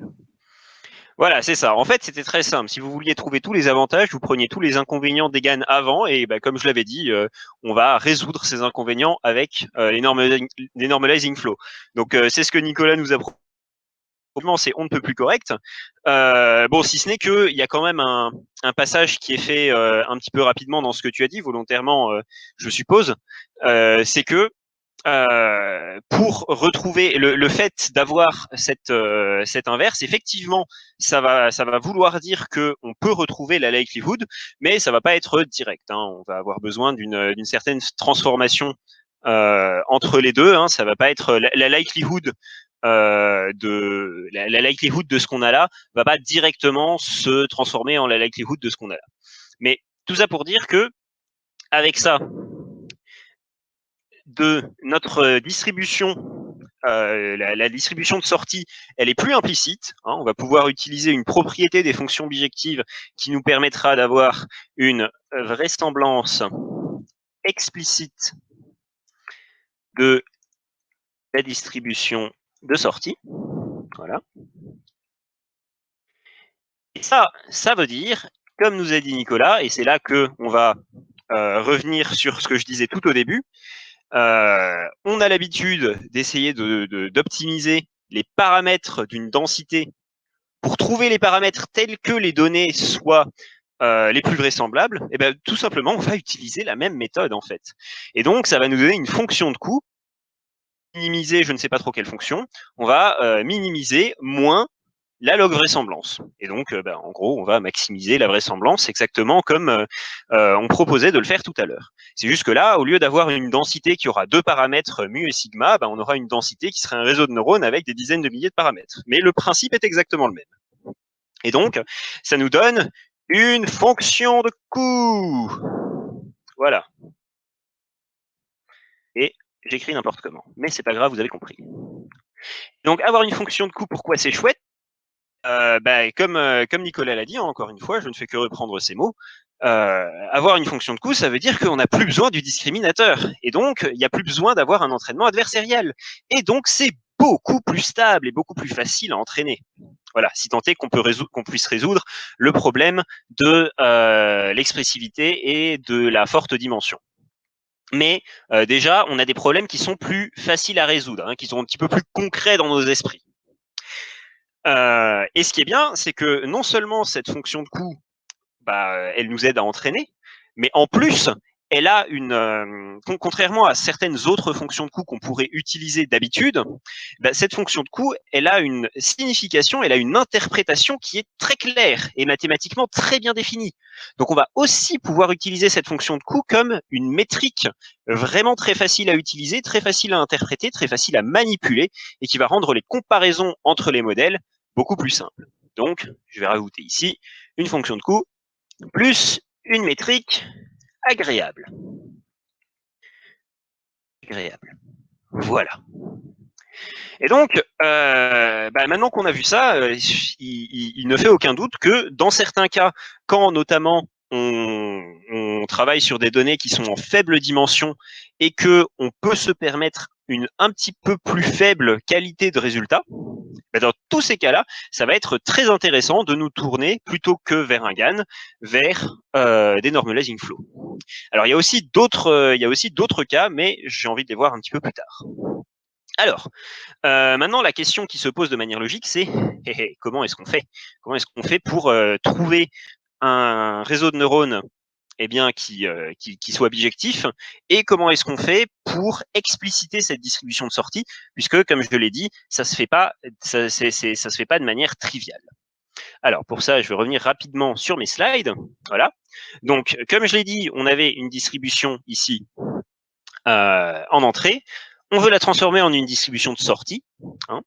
Voilà, c'est ça. En fait, c'était très simple. Si vous vouliez trouver tous les avantages, vous preniez tous les inconvénients des GAN avant, et bah, comme je l'avais dit, on va résoudre ces inconvénients avec les normalizing flow. Donc c'est ce que Nicolas nous a proposé. C'est on ne peut plus correct. Bon, si ce n'est qu'il y a quand même un passage qui est fait un petit peu rapidement dans ce que tu as dit, volontairement, je suppose, c'est que pour retrouver le fait d'avoir cette inverse, effectivement, ça va vouloir dire que on peut retrouver la likelihood, mais ça va pas être direct. Hein. On va avoir besoin d'une certaine transformation entre les deux. Hein. Ça va pas être la likelihood la likelihood de ce qu'on a là va pas directement se transformer en la likelihood de ce qu'on a là. Mais tout ça pour dire que avec ça, de notre distribution, la distribution de sortie, elle est plus implicite. Hein, on va pouvoir utiliser une propriété des fonctions bijectives qui nous permettra d'avoir une vraisemblance explicite de la distribution de sortie. Voilà. Et ça veut dire, comme nous a dit Nicolas, et c'est là qu'on va revenir sur ce que je disais tout au début, on a l'habitude d'essayer d'optimiser les paramètres d'une densité pour trouver les paramètres tels que les données soient les plus vraisemblables. Et bien tout simplement, on va utiliser la même méthode en fait. Et donc, ça va nous donner une fonction de coût, minimiser, je ne sais pas trop quelle fonction, on va minimiser moins la log vraisemblance. Et donc, en gros, on va maximiser la vraisemblance exactement comme on proposait de le faire tout à l'heure. C'est juste que là, au lieu d'avoir une densité qui aura deux paramètres mu et sigma, on aura une densité qui serait un réseau de neurones avec des dizaines de milliers de paramètres. Mais le principe est exactement le même. Et donc, ça nous donne une fonction de coût. Voilà. Et j'écris n'importe comment. Mais c'est pas grave, vous avez compris. Donc, avoir une fonction de coût, pourquoi c'est chouette? Comme Nicolas l'a dit, hein, encore une fois, je ne fais que reprendre ces mots. Avoir une fonction de coût, ça veut dire qu'on n'a plus besoin du discriminateur. Et donc, il n'y a plus besoin d'avoir un entraînement adversarial. Et donc, c'est beaucoup plus stable et beaucoup plus facile à entraîner. Voilà, si tant est qu'on puisse résoudre le problème de l'expressivité et de la forte dimension. Mais déjà, on a des problèmes qui sont plus faciles à résoudre, hein, qui sont un petit peu plus concrets dans nos esprits. Et ce qui est bien, c'est que non seulement cette fonction de coût, elle nous aide à entraîner, mais en plus, elle a contrairement à certaines autres fonctions de coût qu'on pourrait utiliser d'habitude, cette fonction de coût, elle a une signification, elle a une interprétation qui est très claire et mathématiquement très bien définie. Donc on va aussi pouvoir utiliser cette fonction de coût comme une métrique vraiment très facile à utiliser, très facile à interpréter, très facile à manipuler et qui va rendre les comparaisons entre les modèles beaucoup plus simples. Donc, je vais rajouter ici une fonction de coût plus une métrique agréable. Voilà. Et donc, maintenant qu'on a vu ça, il ne fait aucun doute que dans certains cas, quand notamment on travaille sur des données qui sont en faible dimension et que on peut se permettre une un petit peu plus faible qualité de résultat, dans tous ces cas-là, ça va être très intéressant de nous tourner plutôt que vers un GAN, vers des normalizing flow. Alors il y a aussi d'autres cas, mais j'ai envie de les voir un petit peu plus tard. Alors, maintenant la question qui se pose de manière logique, c'est comment est-ce qu'on fait? Comment est-ce qu'on fait pour trouver un réseau de neurones qui soit bijectif, et comment est-ce qu'on fait pour expliciter cette distribution de sortie, puisque comme je l'ai dit, ça se fait pas de manière triviale. Alors pour ça, je vais revenir rapidement sur mes slides. Voilà. Donc comme je l'ai dit, on avait une distribution ici en entrée. On veut la transformer en une distribution de sortie. Hein.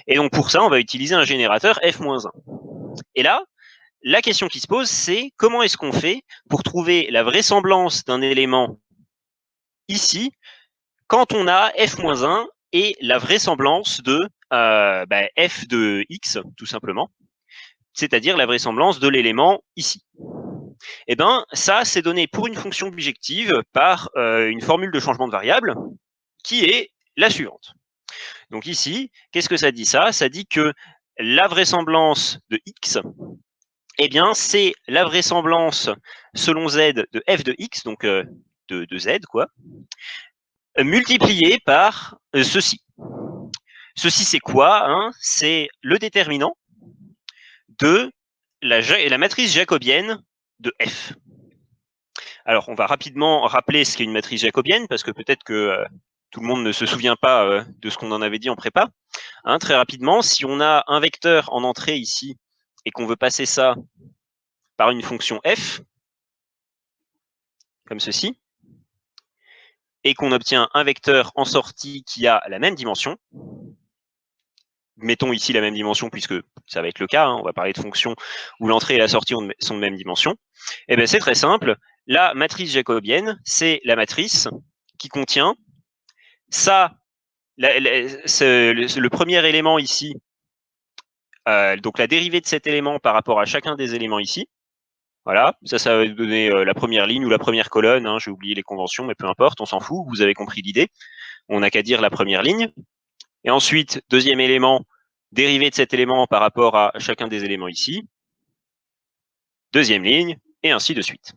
Et donc pour ça, on va utiliser un générateur f-1. Et là, la question qui se pose, c'est comment est-ce qu'on fait pour trouver la vraisemblance d'un élément ici quand on a f-1 et la vraisemblance de f de x, tout simplement, c'est-à-dire la vraisemblance de l'élément ici. Et bien, ça, c'est donné pour une fonction bijective par une formule de changement de variable qui est la suivante. Donc ici, qu'est-ce que ça dit ça? Ça dit que la vraisemblance de x, eh bien, c'est la vraisemblance selon z de f de x, donc de z, quoi, multiplié par ceci. Ceci, c'est quoi, hein? C'est le déterminant de la matrice jacobienne de f. Alors, on va rapidement rappeler ce qu'est une matrice jacobienne, parce que peut-être que tout le monde ne se souvient pas de ce qu'on en avait dit en prépa. Hein, très rapidement, si on a un vecteur en entrée ici, et qu'on veut passer ça par une fonction f, comme ceci, et qu'on obtient un vecteur en sortie qui a la même dimension, mettons ici la même dimension puisque ça va être le cas, hein, on va parler de fonctions où l'entrée et la sortie sont de même dimension, et bien c'est très simple, la matrice jacobienne, c'est la matrice qui contient ça, le premier élément ici, donc la dérivée de cet élément par rapport à chacun des éléments ici. Voilà, ça va donner la première ligne ou la première colonne, hein, j'ai oublié les conventions, mais peu importe, on s'en fout, vous avez compris l'idée. On n'a qu'à dire la première ligne. Et ensuite, deuxième élément, dérivée de cet élément par rapport à chacun des éléments ici. Deuxième ligne, et ainsi de suite.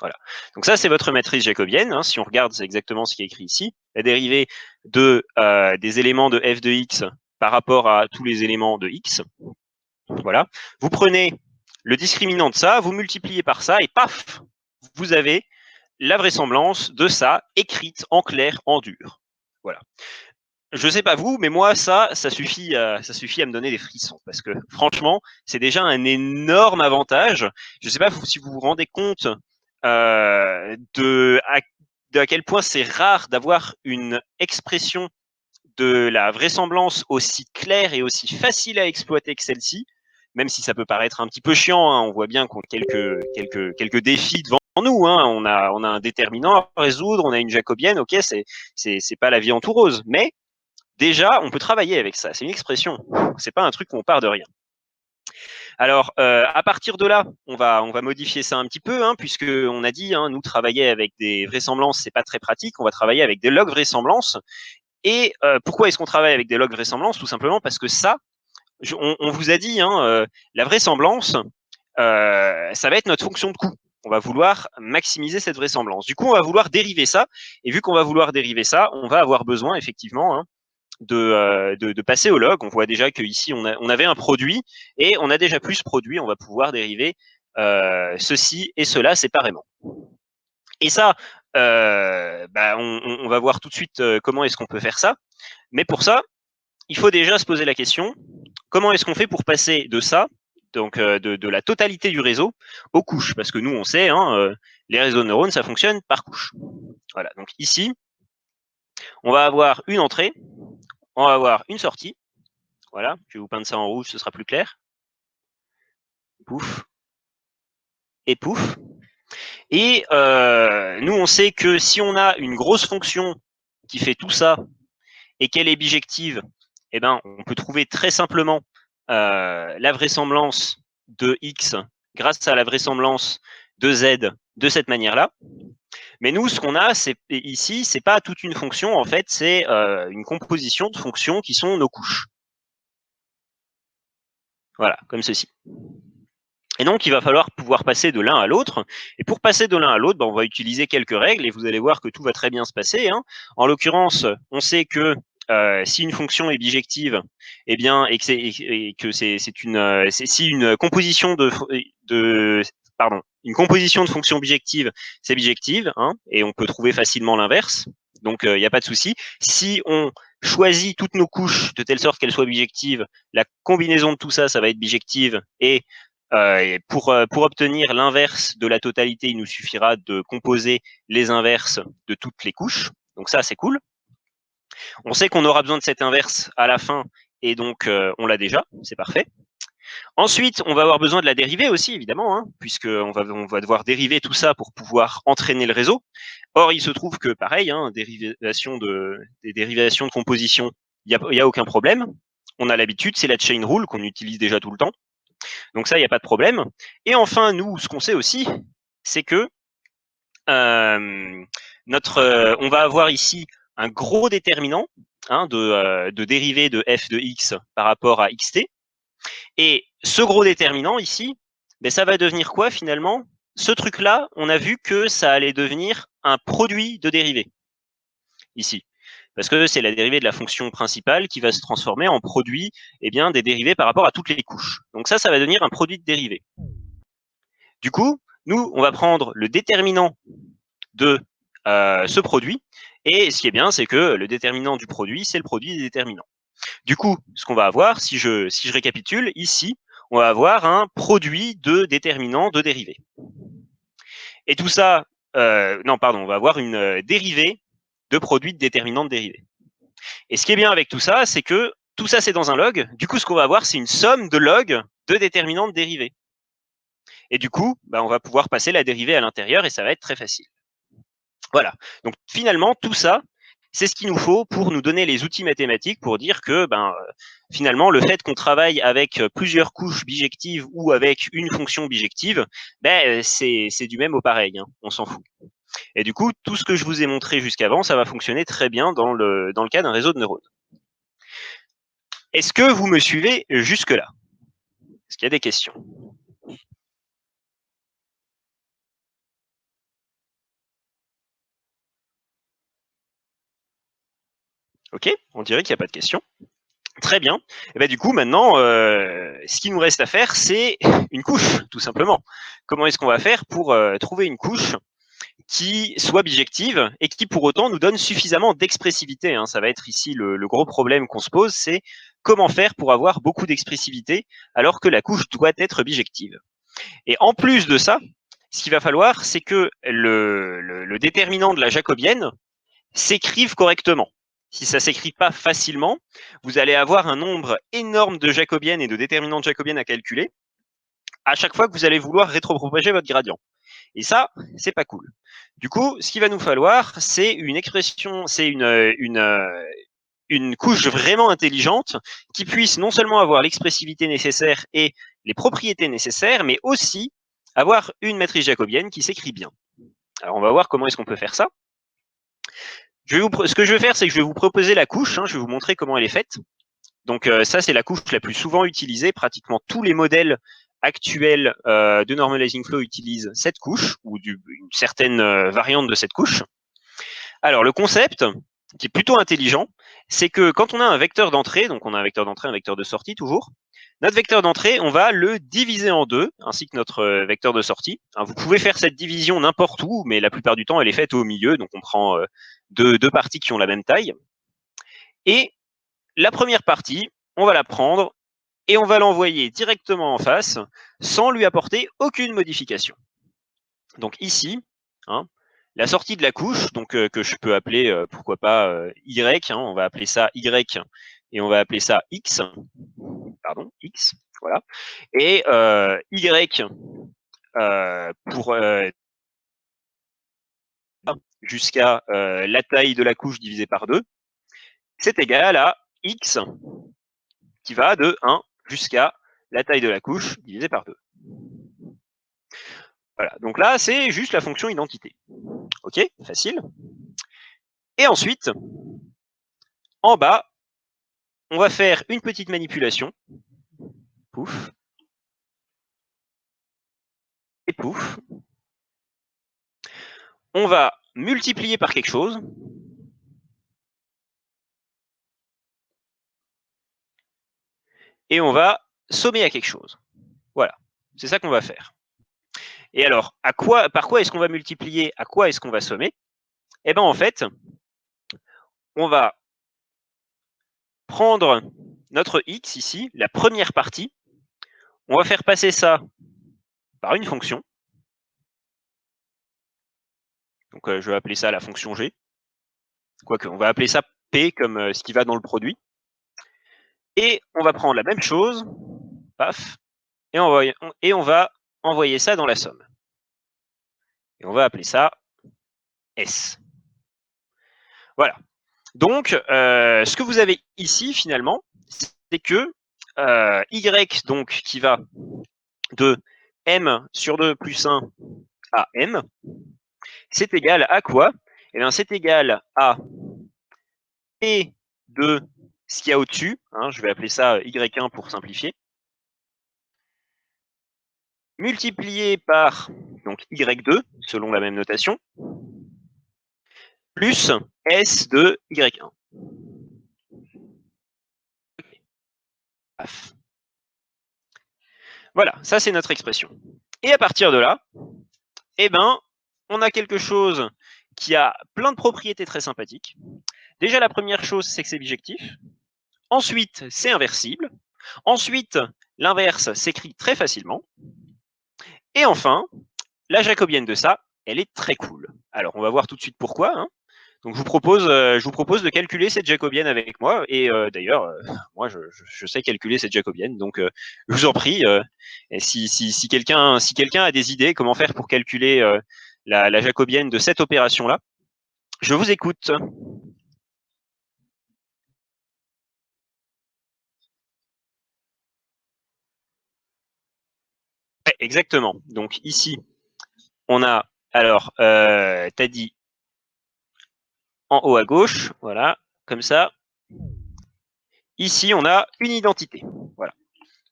Voilà. Donc ça, c'est votre matrice jacobienne. Hein. Si on regarde, c'est exactement ce qui est écrit ici. La dérivée des éléments de f de x par rapport à tous les éléments de x. Voilà. Vous prenez le discriminant de ça, vous multipliez par ça, et paf, vous avez la vraisemblance de ça écrite en clair, en dur. Voilà. Je sais pas vous, mais moi, ça suffit à me donner des frissons, parce que franchement, c'est déjà un énorme avantage. Je sais pas si vous vous rendez compte de à quel point c'est rare d'avoir une expression de la vraisemblance aussi claire et aussi facile à exploiter que celle-ci, même si ça peut paraître un petit peu chiant, hein, on voit bien qu'on a quelques défis devant nous, hein, on a un déterminant à résoudre, on a une jacobienne, ok, c'est pas la vie en tout rose, mais déjà, on peut travailler avec ça, c'est une expression, c'est pas un truc où on part de rien. Alors, à partir de là, on va modifier ça un petit peu, hein, puisque on a dit, hein, nous travailler avec des vraisemblances, c'est pas très pratique, on va travailler avec des log vraisemblances. Et pourquoi est-ce qu'on travaille avec des log vraisemblances? Tout simplement parce que ça, on vous a dit, hein, la vraisemblance, ça va être notre fonction de coût. On va vouloir maximiser cette vraisemblance. Du coup, on va vouloir dériver ça. Et vu qu'on va vouloir dériver ça, on va avoir besoin effectivement, hein, de passer au log. On voit déjà qu'ici, on avait un produit et on a déjà plus produit. On va pouvoir dériver ceci et cela séparément. Et ça, on va voir tout de suite comment est-ce qu'on peut faire ça. Mais pour ça, il faut déjà se poser la question, comment est-ce qu'on fait pour passer de ça, donc de la totalité du réseau, aux couches? Parce que nous, on sait, hein, les réseaux de neurones, ça fonctionne par couche. Voilà, donc ici, on va avoir une entrée, on va avoir une sortie. Voilà, je vais vous peindre ça en rouge, ce sera plus clair. Pouf. Et pouf. Et nous, on sait que si on a une grosse fonction qui fait tout ça et qu'elle est bijective, eh ben, on peut trouver très simplement la vraisemblance de x grâce à la vraisemblance de z de cette manière-là. Mais nous, ce qu'on a ici, c'est pas toute une fonction, en fait, c'est une composition de fonctions qui sont nos couches. Voilà, comme ceci. Et donc, il va falloir pouvoir passer de l'un à l'autre. Et pour passer de l'un à l'autre, on va utiliser quelques règles et vous allez voir que tout va très bien se passer. Hein. En l'occurrence, on sait que si une fonction est bijective, eh bien, et que si une composition une composition de fonctions bijectives, c'est bijective, hein, et on peut trouver facilement l'inverse. Donc, il n'y a pas de souci. Si on choisit toutes nos couches de telle sorte qu'elles soient bijectives, la combinaison de tout ça, ça va être bijective et pour obtenir l'inverse de la totalité, il nous suffira de composer les inverses de toutes les couches. Donc ça, c'est cool. On sait qu'on aura besoin de cette inverse à la fin et donc on l'a déjà, c'est parfait. Ensuite, on va avoir besoin de la dérivée aussi, évidemment, hein, puisqu'on va devoir dériver tout ça pour pouvoir entraîner le réseau. Or, il se trouve que, pareil, hein, des dérivations de composition, il n'y a aucun problème. On a l'habitude, c'est la chain rule qu'on utilise déjà tout le temps. Donc ça, il n'y a pas de problème. Et enfin, nous, ce qu'on sait aussi, c'est que on va avoir ici un gros déterminant hein, de dérivée de f de x par rapport à xt. Et ce gros déterminant ici, ben, ça va devenir quoi finalement? Ce truc-là, on a vu que ça allait devenir un produit de dérivée, ici. Parce que c'est la dérivée de la fonction principale qui va se transformer en produit des dérivés par rapport à toutes les couches. Donc ça va devenir un produit de dérivée. Du coup, nous, on va prendre le déterminant de ce produit, et ce qui est bien, c'est que le déterminant du produit, c'est le produit des déterminants. Du coup, ce qu'on va avoir, si je récapitule, ici, on va avoir un produit de déterminants de dérivés. Et tout ça, on va avoir une dérivée de produits de déterminants de dérivés. Et ce qui est bien avec tout ça, c'est que tout ça, c'est dans un log. Du coup, ce qu'on va avoir, c'est une somme de logs de déterminants de dérivés. Et du coup, on va pouvoir passer la dérivée à l'intérieur et ça va être très facile. Voilà. Donc finalement, tout ça, c'est ce qu'il nous faut pour nous donner les outils mathématiques pour dire que finalement, le fait qu'on travaille avec plusieurs couches bijectives ou avec une fonction bijective, c'est du même au pareil, hein, on s'en fout. Et du coup, tout ce que je vous ai montré jusqu'avant, ça va fonctionner très bien dans le cas d'un réseau de neurones. Est-ce que vous me suivez jusque-là? Est-ce qu'il y a des questions? Ok, on dirait qu'il n'y a pas de questions. Très bien. Et ben, du coup, maintenant, ce qu'il nous reste à faire, c'est une couche, tout simplement. Comment est-ce qu'on va faire pour trouver une couche qui soit bijective et qui, pour autant, nous donne suffisamment d'expressivité, hein. Ça va être ici le gros problème qu'on se pose, c'est comment faire pour avoir beaucoup d'expressivité alors que la couche doit être bijective. Et en plus de ça, ce qu'il va falloir, c'est que le déterminant de la jacobienne s'écrive correctement. Si ça s'écrit pas facilement, vous allez avoir un nombre énorme de jacobiennes et de déterminants de jacobiennes à calculer à chaque fois que vous allez vouloir rétropropager votre gradient. Et ça, c'est pas cool. Du coup, ce qu'il va nous falloir, c'est une expression, c'est une couche vraiment intelligente qui puisse non seulement avoir l'expressivité nécessaire et les propriétés nécessaires, mais aussi avoir une matrice jacobienne qui s'écrit bien. Alors, on va voir comment est-ce qu'on peut faire ça. Ce que je vais faire, c'est que je vais vous proposer la couche, hein, je vais vous montrer comment elle est faite. Donc ça, c'est la couche la plus souvent utilisée. Pratiquement tous les modèles actuels de Normalizing Flow utilisent cette couche, ou une certaine variante de cette couche. Alors le concept, qui est plutôt intelligent, c'est que quand on a un vecteur d'entrée, donc on a un vecteur d'entrée, un vecteur de sortie toujours, notre vecteur d'entrée, on va le diviser en deux, ainsi que notre vecteur de sortie. Vous pouvez faire cette division n'importe où, mais la plupart du temps, elle est faite au milieu, donc on prend deux parties qui ont la même taille. Et la première partie, on va la prendre et on va l'envoyer directement en face sans lui apporter aucune modification. Donc ici, hein, la sortie de la couche, donc que je peux appeler, pourquoi pas, Y, hein, on va appeler ça Y et on va appeler ça X, pardon, X, voilà. Et Y pour jusqu'à la taille de la couche divisée par 2, c'est égal à X qui va de 1 jusqu'à la taille de la couche divisée par 2. Voilà, donc là, c'est juste la fonction identité. Ok, facile. Et ensuite, en bas, on va faire une petite manipulation. Pouf. Et pouf. On va multiplier par quelque chose. Et on va sommer à quelque chose. Voilà, c'est ça qu'on va faire. Et alors, par quoi est-ce qu'on va multiplier? À quoi est-ce qu'on va sommer? Eh bien, en fait, on va prendre notre x ici, la première partie, on va faire passer ça par une fonction. Donc, je vais appeler ça la fonction g. Quoique, on va appeler ça p comme ce qui va dans le produit. Et on va prendre la même chose, paf, et on va envoyer ça dans la somme. Et on va appeler ça S. Voilà. Donc, ce que vous avez ici, finalement, c'est que Y, donc, qui va de M sur 2 plus 1 à M, c'est égal à quoi? Eh bien, c'est égal à P de ce qu'il y a au-dessus, hein, je vais appeler ça Y1 pour simplifier, multiplié par donc Y2, selon la même notation, plus S de Y1. Paf. Voilà, ça c'est notre expression. Et à partir de là, eh ben, on a quelque chose qui a plein de propriétés très sympathiques. Déjà, la première chose, c'est que c'est bijectif. Ensuite, c'est inversible. Ensuite, l'inverse s'écrit très facilement. Et enfin, la jacobienne de ça, elle est très cool. Alors, on va voir tout de suite pourquoi. Hein. Donc, je vous propose de calculer cette jacobienne avec moi. Et d'ailleurs, moi, je sais calculer cette jacobienne. Donc, je vous en prie, si quelqu'un a des idées, comment faire pour calculer la jacobienne de cette opération-là, je vous écoute. Ouais, exactement. Donc, ici, on a, alors, tu as dit en haut à gauche, voilà, comme ça. Ici, on a une identité. Voilà.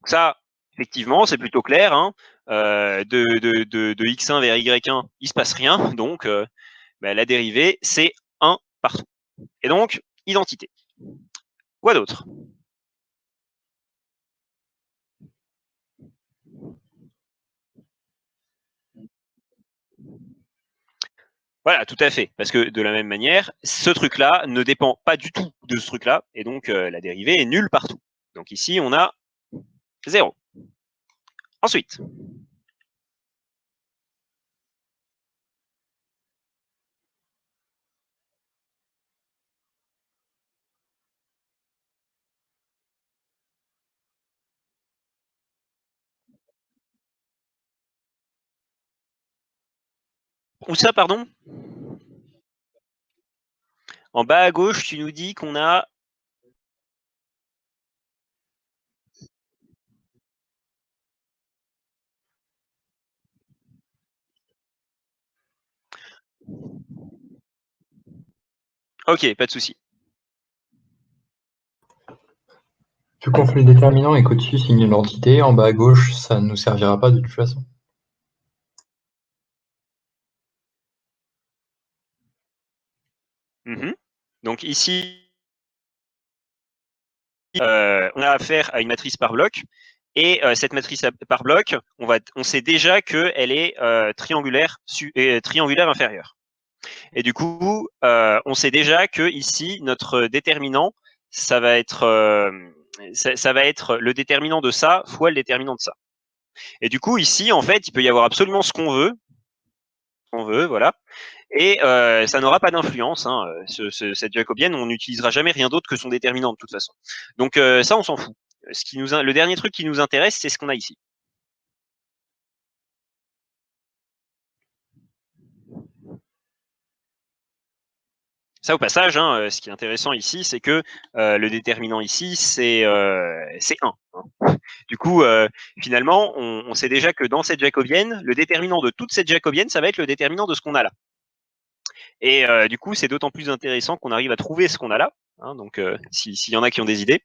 Donc ça, effectivement, c'est plutôt clair. Hein. De x1 vers y1, il se passe rien. Donc, la dérivée, c'est 1 partout. Et donc, identité. Quoi d'autre? Voilà, tout à fait. Parce que de la même manière, ce truc-là ne dépend pas du tout de ce truc-là. Et donc, la dérivée est nulle partout. Donc ici, on a 0. Ensuite, où ça, pardon? En bas à gauche, tu nous dis qu'on a... Ok, pas de souci. Vu qu'on fait le déterminant et qu'au-dessus c'est une identité, en bas à gauche, ça ne nous servira pas de toute façon. Donc ici, on a affaire à une matrice par bloc. Et cette matrice par bloc, on sait déjà qu'elle est triangulaire inférieure. Et du coup, on sait déjà que ici, notre déterminant, ça va être le déterminant de ça fois le déterminant de ça. Et du coup, ici, en fait, il peut y avoir absolument ce qu'on veut, voilà. Et ça n'aura pas d'influence. Hein. Cette jacobienne, on n'utilisera jamais rien d'autre que son déterminant de toute façon. Donc ça, on s'en fout. Le dernier truc qui nous intéresse, c'est ce qu'on a ici. Ça, au passage, hein, ce qui est intéressant ici, c'est que le déterminant ici, c'est 1. Hein. Du coup, finalement, on sait déjà que dans cette jacobienne, le déterminant de toute cette jacobienne, ça va être le déterminant de ce qu'on a là. Et du coup, c'est d'autant plus intéressant qu'on arrive à trouver ce qu'on a là. Hein, donc, s'il y en a qui ont des idées.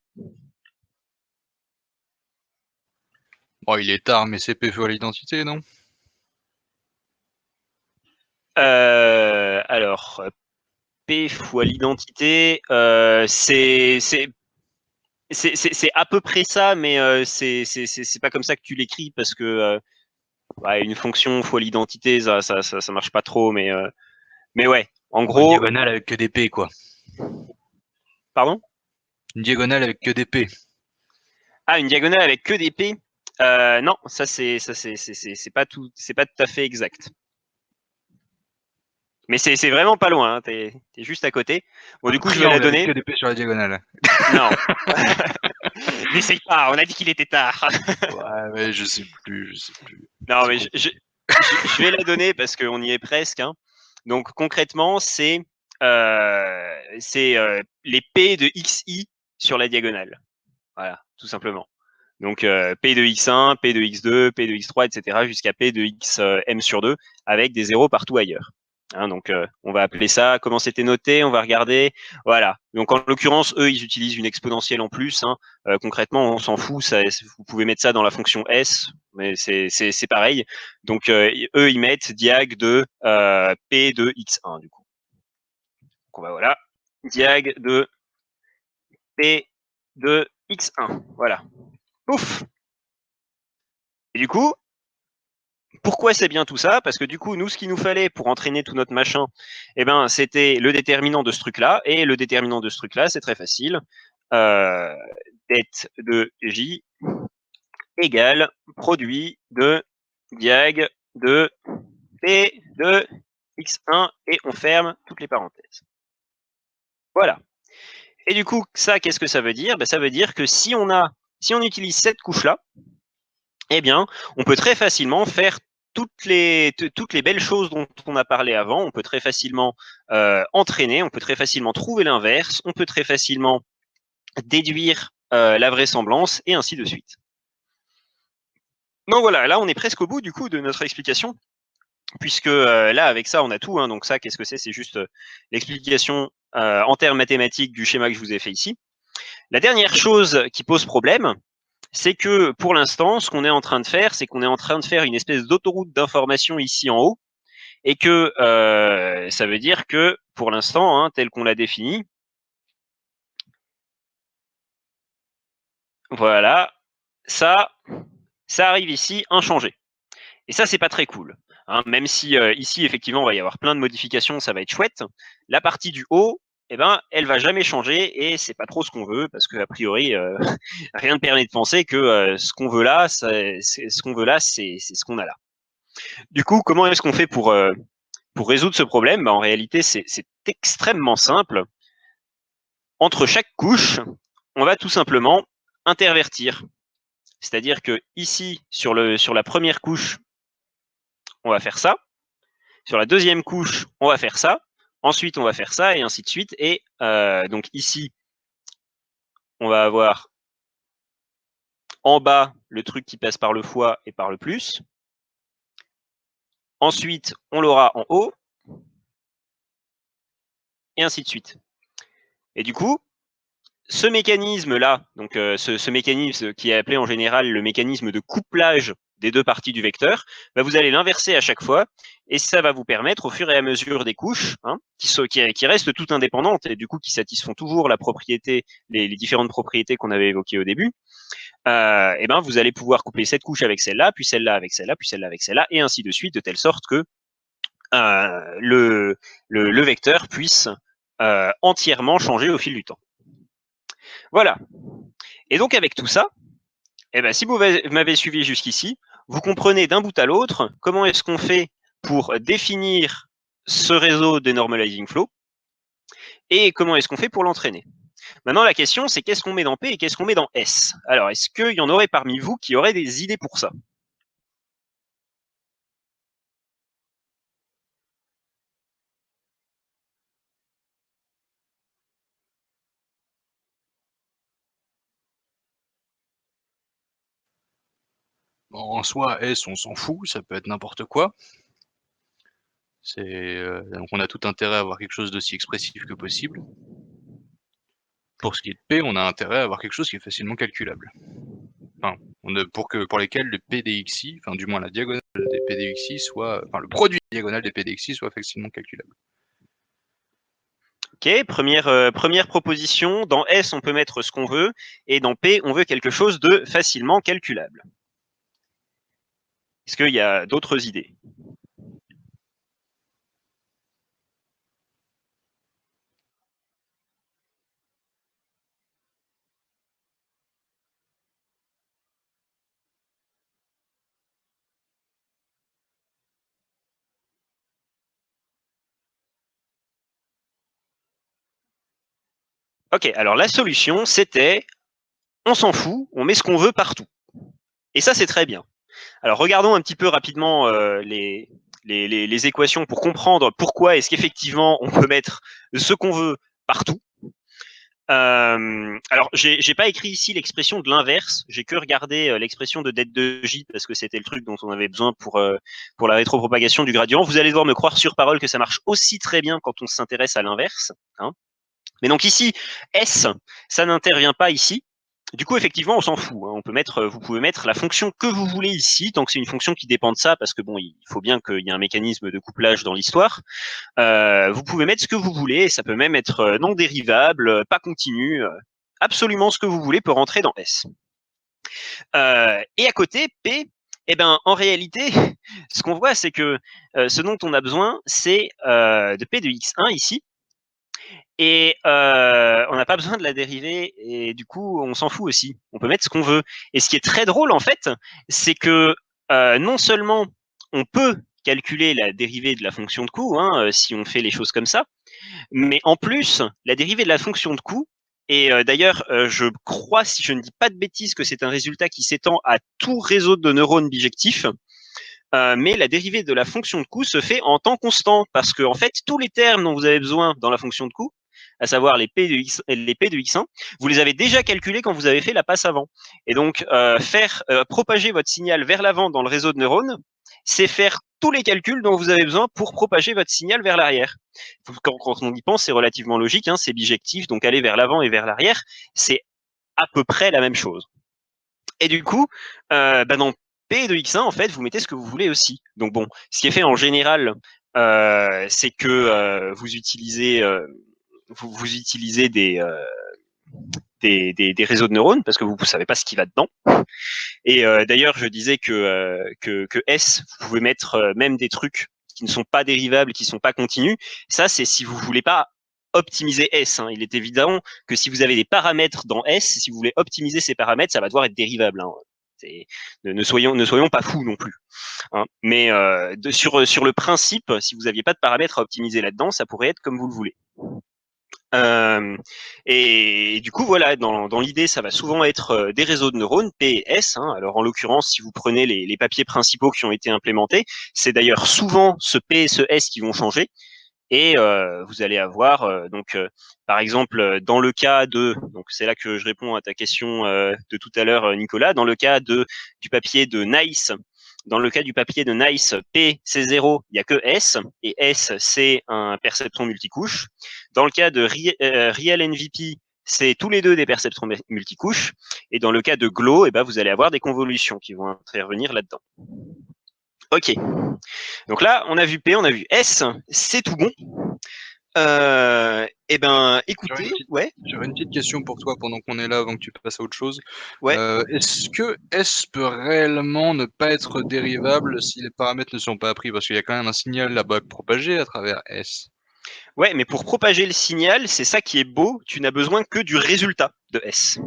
Bon, il est tard, mais c'est P fois l'identité, non? Alors, P fois l'identité, c'est à peu près ça, mais c'est pas comme ça que tu l'écris parce que une fonction fois l'identité, ça marche pas trop, mais ouais, en gros. Une diagonale avec que des P, quoi. Pardon? Une diagonale avec que des P. Ah, une diagonale avec que des P? Non, ça c'est pas tout à fait exact. Mais c'est vraiment pas loin, hein, t'es juste à côté. Bon, du coup, je vais la Triangle avec donner. que des P sur la diagonale. Non. N'essaye pas, on a dit qu'il était tard. Ouais, mais je sais plus. Non, C'est mais compliqué. je vais la donner parce qu'on y est presque, hein. Donc concrètement, c'est les P de xi sur la diagonale. Voilà, tout simplement. Donc P de x1, P de x2, P de x3, etc. jusqu'à P de xm sur 2 avec des zéros partout ailleurs. Hein, donc on va appeler ça, comment c'était noté, on va regarder. Voilà. Donc en l'occurrence, eux, ils utilisent une exponentielle en plus. Hein. Concrètement, on s'en fout. Ça, vous pouvez mettre ça dans la fonction S, mais c'est pareil. Donc eux, ils mettent diag de P de x1 du coup. Donc on va voilà. Diag de P de x1. Voilà. Pouf. Et du coup, pourquoi c'est bien tout ça? Parce que du coup, nous, ce qu'il nous fallait pour entraîner tout notre machin, eh ben, c'était le déterminant de ce truc-là. Et le déterminant de ce truc-là, c'est très facile. Det de J égale produit de diag de P de X1 et on ferme toutes les parenthèses. Voilà. Et du coup, ça, qu'est-ce que ça veut dire? Ben, ça veut dire que si on utilise cette couche-là, eh bien, on peut très facilement faire toutes les belles choses dont on a parlé avant. On peut très facilement entraîner, on peut très facilement trouver l'inverse, on peut très facilement déduire la vraisemblance et ainsi de suite. Donc voilà, là on est presque au bout du coup de notre explication, puisque là avec ça on a tout. Hein, donc ça, qu'est-ce que c'est? C'est juste l'explication en termes mathématiques du schéma que je vous ai fait ici. La dernière chose qui pose problème, c'est que pour l'instant, ce qu'on est en train de faire, c'est qu'on est en train de faire une espèce d'autoroute d'information ici en haut, et que ça veut dire que pour l'instant, hein, tel qu'on l'a défini, voilà, ça arrive ici inchangé. Et ça, c'est pas très cool. Hein, même si ici, effectivement, il va y avoir plein de modifications, ça va être chouette. La partie du haut, eh ben, elle va jamais changer et c'est pas trop ce qu'on veut parce qu'a priori, rien ne permet de penser que ce qu'on veut là, c'est ce qu'on a là. Du coup, comment est-ce qu'on fait pour résoudre ce problème? En réalité, c'est extrêmement simple. Entre chaque couche, on va tout simplement intervertir. C'est-à-dire que ici, sur la première couche, on va faire ça. Sur la deuxième couche, on va faire ça. Ensuite, on va faire ça et ainsi de suite. Et donc ici, on va avoir en bas le truc qui passe par le fois et par le plus. Ensuite, on l'aura en haut et ainsi de suite. Et du coup, ce mécanisme-là, donc ce mécanisme qui est appelé en général le mécanisme de couplage des deux parties du vecteur, bah, vous allez l'inverser à chaque fois et ça va vous permettre au fur et à mesure des couches qui restent toutes indépendantes et du coup qui satisfont toujours la propriété, les différentes propriétés qu'on avait évoquées au début, et ben vous allez pouvoir coupler cette couche avec celle-là, puis celle-là avec celle-là, puis celle-là avec celle-là et ainsi de suite de telle sorte que le vecteur puisse entièrement changer au fil du temps. Voilà. Et donc avec tout ça, eh ben, si vous m'avez suivi jusqu'ici, vous comprenez d'un bout à l'autre comment est-ce qu'on fait pour définir ce réseau de normalizing flow et comment est-ce qu'on fait pour l'entraîner. Maintenant, la question, c'est qu'est-ce qu'on met dans P et qu'est-ce qu'on met dans S. Alors, est-ce qu'il y en aurait parmi vous qui auraient des idées pour ça? Bon, en soi, S, on s'en fout, ça peut être n'importe quoi. Donc on a tout intérêt à avoir quelque chose d'aussi expressif que possible. Pour ce qui est de P, on a intérêt à avoir quelque chose qui est facilement calculable. Enfin, pour lesquels le PDXI, enfin du moins la diagonale des PDXI soit, enfin le produit diagonal des PDXI soit facilement calculable. Ok, première proposition. Dans S, on peut mettre ce qu'on veut et dans P, on veut quelque chose de facilement calculable. Est-ce qu'il y a d'autres idées? Ok, alors la solution, c'était, on s'en fout, on met ce qu'on veut partout. Et ça, c'est très bien. Alors, regardons un petit peu rapidement les équations pour comprendre pourquoi est-ce qu'effectivement on peut mettre ce qu'on veut partout. Alors, j'ai pas écrit ici l'expression de l'inverse, j'ai que regardé l'expression de det de J parce que c'était le truc dont on avait besoin pour la rétropropagation du gradient. Vous allez devoir me croire sur parole que ça marche aussi très bien quand on s'intéresse à l'inverse. Hein. Mais donc ici, S, ça n'intervient pas ici. Du coup, effectivement, on s'en fout. Hein. On peut mettre, vous pouvez mettre la fonction que vous voulez ici, tant que c'est une fonction qui dépend de ça, parce que bon, il faut bien qu'il y ait un mécanisme de couplage dans l'histoire. Vous pouvez mettre ce que vous voulez, et ça peut même être non dérivable, pas continu, absolument ce que vous voulez peut rentrer dans S. Et à côté, P, eh ben, en réalité, ce qu'on voit, c'est que ce dont on a besoin, c'est de P de x1 ici, et on n'a pas besoin de la dérivée, et du coup, on s'en fout aussi. On peut mettre ce qu'on veut. Et ce qui est très drôle, en fait, c'est que non seulement on peut calculer la dérivée de la fonction de coût, hein, si on fait les choses comme ça, mais en plus, la dérivée de la fonction de coût, et d'ailleurs, je crois, si je ne dis pas de bêtises, que c'est un résultat qui s'étend à tout réseau de neurones bijectifs, mais la dérivée de la fonction de coût se fait en temps constant, parce que en fait, tous les termes dont vous avez besoin dans la fonction de coût, à savoir les P de X1, vous les avez déjà calculés quand vous avez fait la passe avant. Et donc, faire propager votre signal vers l'avant dans le réseau de neurones, c'est faire tous les calculs dont vous avez besoin pour propager votre signal vers l'arrière. Quand on y pense, c'est relativement logique, hein, c'est bijectif, donc aller vers l'avant et vers l'arrière, c'est à peu près la même chose. Et du coup, dans P de X1, en fait, vous mettez ce que vous voulez aussi. Donc bon, ce qui est fait en général, c'est que vous utilisez des réseaux de neurones parce que vous ne savez pas ce qui va dedans. Et d'ailleurs, je disais que S, vous pouvez mettre même des trucs qui ne sont pas dérivables, qui ne sont pas continus. Ça, c'est si vous ne voulez pas optimiser S. Hein. Il est évident que si vous avez des paramètres dans S, si vous voulez optimiser ces paramètres, ça va devoir être dérivable. Hein. Ne soyons pas fous non plus. Hein. Mais sur le principe, si vous n'aviez pas de paramètres à optimiser là-dedans, ça pourrait être comme vous le voulez. Et du coup, voilà, dans l'idée, ça va souvent être des réseaux de neurones, P et S. Hein. Alors, en l'occurrence, si vous prenez les papiers principaux qui ont été implémentés, c'est d'ailleurs souvent ce P et ce S qui vont changer. Et vous allez avoir, par exemple, dans le cas de, donc c'est là que je réponds à ta question de tout à l'heure, Nicolas, dans le cas du papier de NICE, dans le cas du papier de NICE, P c'est 0, il n'y a que S, et S c'est un perceptron multicouche. Dans le cas de Real NVP, c'est tous les deux des perceptrons multicouches. Et dans le cas de GLOW, eh ben, vous allez avoir des convolutions qui vont intervenir là-dedans. Ok. Donc là, on a vu P, on a vu S, c'est tout bon. Eh ben, écoutez, ouais. J'aurais une petite question pour toi pendant qu'on est là, avant que tu passes à autre chose. Ouais. Est-ce que S peut réellement ne pas être dérivable si les paramètres ne sont pas appris? Parce qu'il y a quand même un signal là-bas propagé à travers S. Ouais, mais pour propager le signal, c'est ça qui est beau, tu n'as besoin que du résultat de S.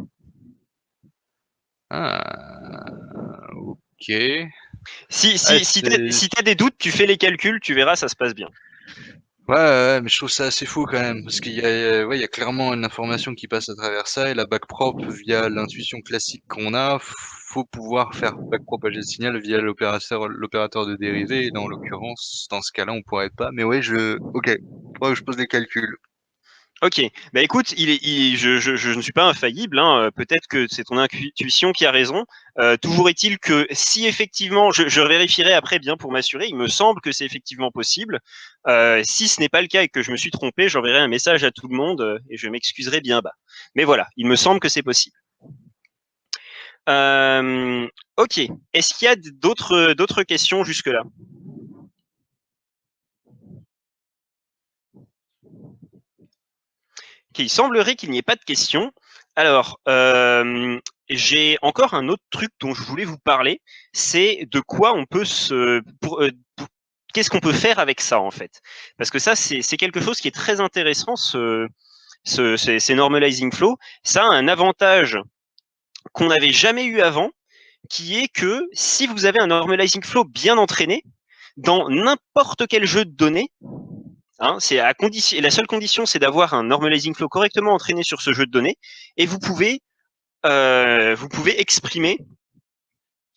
Ah, ok. Si t'as des doutes, tu fais les calculs, tu verras, ça se passe bien. Ouais, mais je trouve ça assez fou quand même, parce qu'il y a clairement une information qui passe à travers ça, et la backprop, via l'intuition classique qu'on a, faut pouvoir faire backpropager le signal via l'opérateur de dérivée, et dans l'occurrence, dans ce cas-là, on pourrait pas, mais ouais, ok, faudrait que je pose les calculs. Ok, bah écoute, je ne suis pas infaillible, hein. Peut-être que c'est ton intuition qui a raison. Toujours est-il que si effectivement, je vérifierai après bien pour m'assurer, il me semble que c'est effectivement possible. Si ce n'est pas le cas et que je me suis trompé, j'enverrai un message à tout le monde et je m'excuserai bien bas. Mais voilà, il me semble que c'est possible. Ok, est-ce qu'il y a d'autres questions jusque-là? Il semblerait qu'il n'y ait pas de questions. Alors, j'ai encore un autre truc dont je voulais vous parler, c'est de quoi on peut qu'est-ce qu'on peut faire avec ça en fait? Parce que ça, c'est quelque chose qui est très intéressant, ces normalizing flow. Ça a un avantage qu'on n'avait jamais eu avant, qui est que si vous avez un normalizing flow bien entraîné, dans n'importe quel jeu de données, Hein, la seule condition, c'est d'avoir un normalizing flow correctement entraîné sur ce jeu de données, et vous pouvez exprimer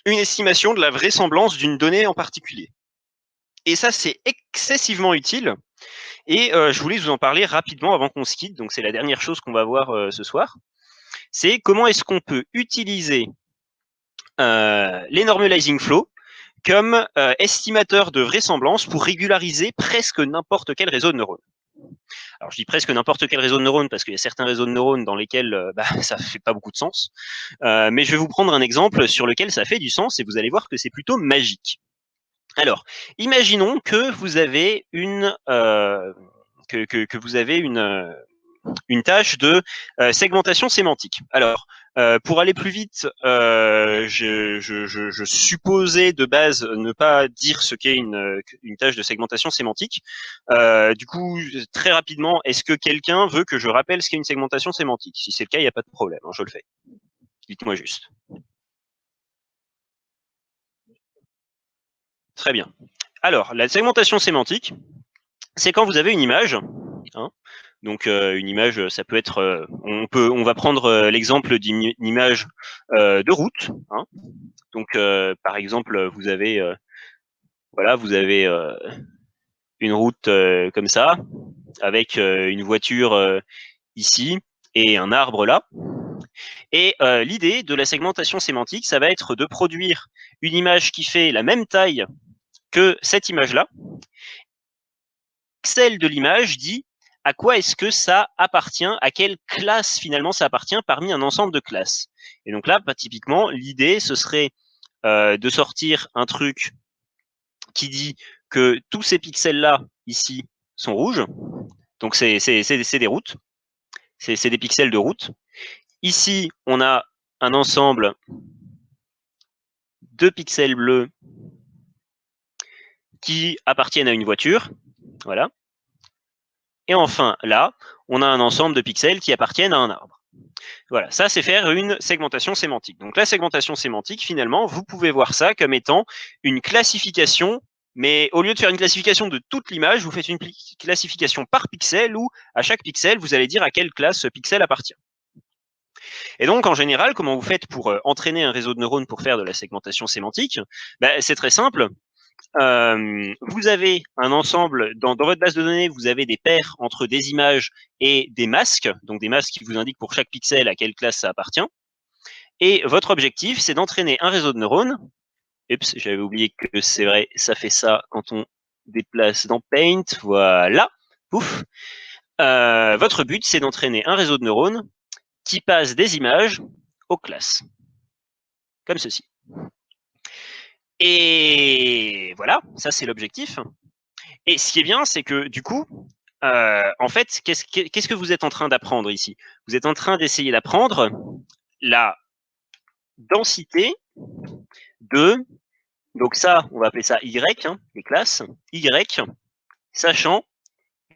une estimation de la vraisemblance d'une donnée en particulier. Et ça, c'est excessivement utile. Et je voulais vous en parler rapidement avant qu'on se quitte. Donc, c'est la dernière chose qu'on va voir ce soir. C'est comment est-ce qu'on peut utiliser les normalizing flow comme estimateur de vraisemblance pour régulariser presque n'importe quel réseau de neurones. Alors, je dis presque n'importe quel réseau de neurones parce qu'il y a certains réseaux de neurones dans lesquels ça fait pas beaucoup de sens. Mais je vais vous prendre un exemple sur lequel ça fait du sens et vous allez voir que c'est plutôt magique. Alors, imaginons que vous avez une tâche de segmentation sémantique. Alors, pour aller plus vite, je supposais de base ne pas dire ce qu'est une tâche de segmentation sémantique. Du coup, très rapidement, est-ce que quelqu'un veut que je rappelle ce qu'est une segmentation sémantique? Si c'est le cas, il n'y a pas de problème, hein, je le fais. Dites-moi juste. Très bien. Alors, la segmentation sémantique, c'est quand vous avez une image. Hein, donc une image, ça peut être, on va prendre l'exemple d'une image de route. Hein. Donc par exemple, vous avez une route comme ça, avec une voiture ici et un arbre là. Et l'idée de la segmentation sémantique, ça va être de produire une image qui fait la même taille que cette image-là. Celle de l'image dit à quoi est-ce que ça appartient, à quelle classe finalement ça appartient parmi un ensemble de classes. Et donc là, typiquement, l'idée, ce serait de sortir un truc qui dit que tous ces pixels-là, ici, sont rouges. Donc c'est des routes. C'est des pixels de route. Ici, on a un ensemble de pixels bleus qui appartiennent à une voiture. Voilà. Et enfin, là, on a un ensemble de pixels qui appartiennent à un arbre. Voilà, ça c'est faire une segmentation sémantique. Donc la segmentation sémantique, finalement, vous pouvez voir ça comme étant une classification, mais au lieu de faire une classification de toute l'image, vous faites une classification par pixel où à chaque pixel, vous allez dire à quelle classe ce pixel appartient. Et donc, en général, comment vous faites pour entraîner un réseau de neurones pour faire de la segmentation sémantique? C'est très simple. Vous avez un ensemble, dans votre base de données, vous avez des paires entre des images et des masques, donc des masques qui vous indiquent pour chaque pixel à quelle classe ça appartient. Et votre objectif, c'est d'entraîner un réseau de neurones. Oups, j'avais oublié que c'est vrai, ça fait ça quand on déplace dans Paint. Voilà, pouf. Votre but, c'est d'entraîner un réseau de neurones qui passe des images aux classes, comme ceci. Et voilà, ça c'est l'objectif. Et ce qui est bien, c'est que du coup, en fait, qu'est-ce que vous êtes en train d'apprendre ici? Vous êtes en train d'essayer d'apprendre la densité de, donc ça, on va appeler ça Y, hein, les classes, Y, sachant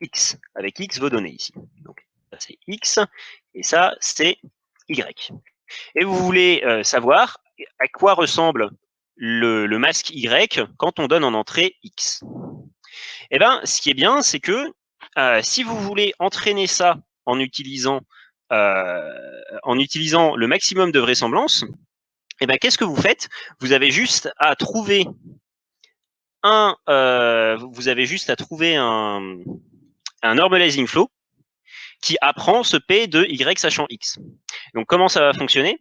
X, avec X vos données ici. Donc ça c'est X, et ça c'est Y. Et vous voulez savoir à quoi ressemble le masque Y quand on donne en entrée X. Eh bien, ce qui est bien, c'est que si vous voulez entraîner ça en utilisant le maximum de vraisemblance, eh bien, qu'est-ce que vous faites? Vous avez juste à trouver un normalizing flow qui apprend ce P de Y sachant X. Donc, comment ça va fonctionner?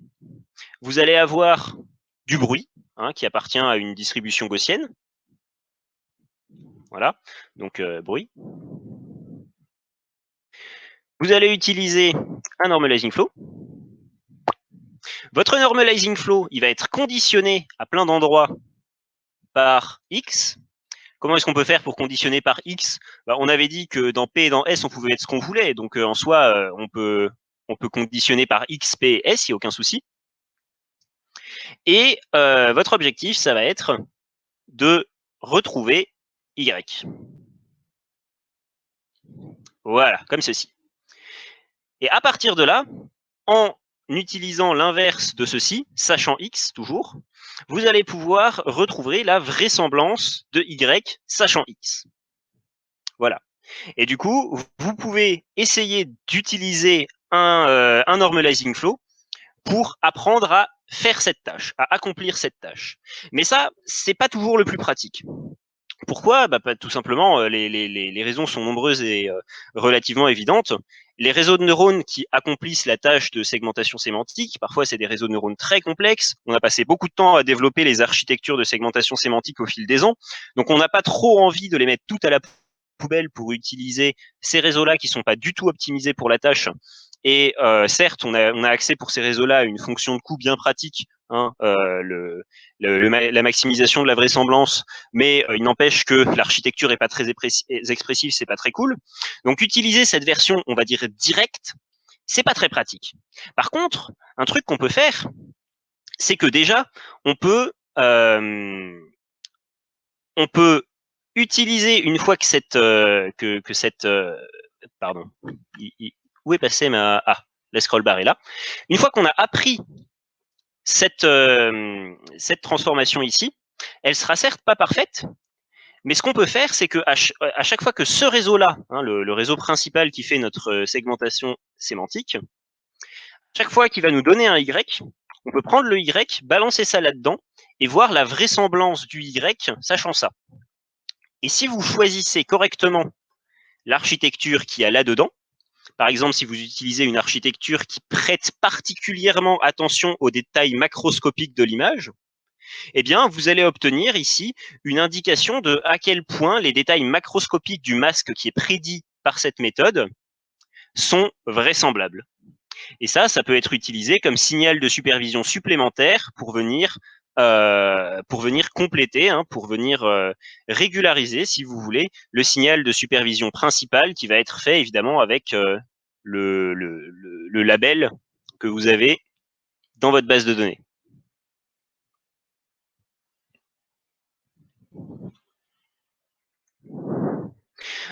Vous allez avoir du bruit, hein, qui appartient à une distribution gaussienne. Voilà, donc bruit. Vous allez utiliser un normalizing flow. Votre normalizing flow, il va être conditionné à plein d'endroits par X. Comment est-ce qu'on peut faire pour conditionner par X? On avait dit que dans P et dans S, on pouvait être ce qu'on voulait. Donc en soi, on peut conditionner par X, P et S, il n'y a aucun souci. Et votre objectif, ça va être de retrouver Y. Voilà, comme ceci. Et à partir de là, en utilisant l'inverse de ceci, sachant X toujours, vous allez pouvoir retrouver la vraisemblance de Y sachant X. Voilà. Et du coup, vous pouvez essayer d'utiliser un normalizing flow pour apprendre à faire cette tâche, à accomplir cette tâche. Mais ça, c'est pas toujours le plus pratique. Pourquoi? Tout simplement, les raisons sont nombreuses et relativement évidentes. Les réseaux de neurones qui accomplissent la tâche de segmentation sémantique, parfois c'est des réseaux de neurones très complexes. On a passé beaucoup de temps à développer les architectures de segmentation sémantique au fil des ans. Donc on n'a pas trop envie de les mettre toutes à la poubelle pour utiliser ces réseaux-là qui sont pas du tout optimisés pour la tâche. Et certes, on a accès pour ces réseaux-là à une fonction de coût bien pratique, hein, la maximisation de la vraisemblance, mais il n'empêche que l'architecture est pas très expressive, c'est pas très cool. Donc utiliser cette version, on va dire directe, c'est pas très pratique. Par contre, un truc qu'on peut faire, c'est que déjà, on peut utiliser une fois que cette pardon, où est passé ma la scroll bar est là. Une fois qu'on a appris cette transformation ici, elle sera certes pas parfaite, mais ce qu'on peut faire, c'est que à chaque fois que ce réseau-là, hein, le réseau principal qui fait notre segmentation sémantique, chaque fois qu'il va nous donner un Y, on peut prendre le Y, balancer ça là-dedans et voir la vraisemblance du Y, sachant ça. Et si vous choisissez correctement l'architecture qu'il y a là-dedans, par exemple, si vous utilisez une architecture qui prête particulièrement attention aux détails macroscopiques de l'image, eh bien, vous allez obtenir ici une indication de à quel point les détails macroscopiques du masque qui est prédit par cette méthode sont vraisemblables. Et ça peut être utilisé comme signal de supervision supplémentaire pour venir compléter, hein, pour venir régulariser, si vous voulez, le signal de supervision principal qui va être fait évidemment avec le label que vous avez dans votre base de données.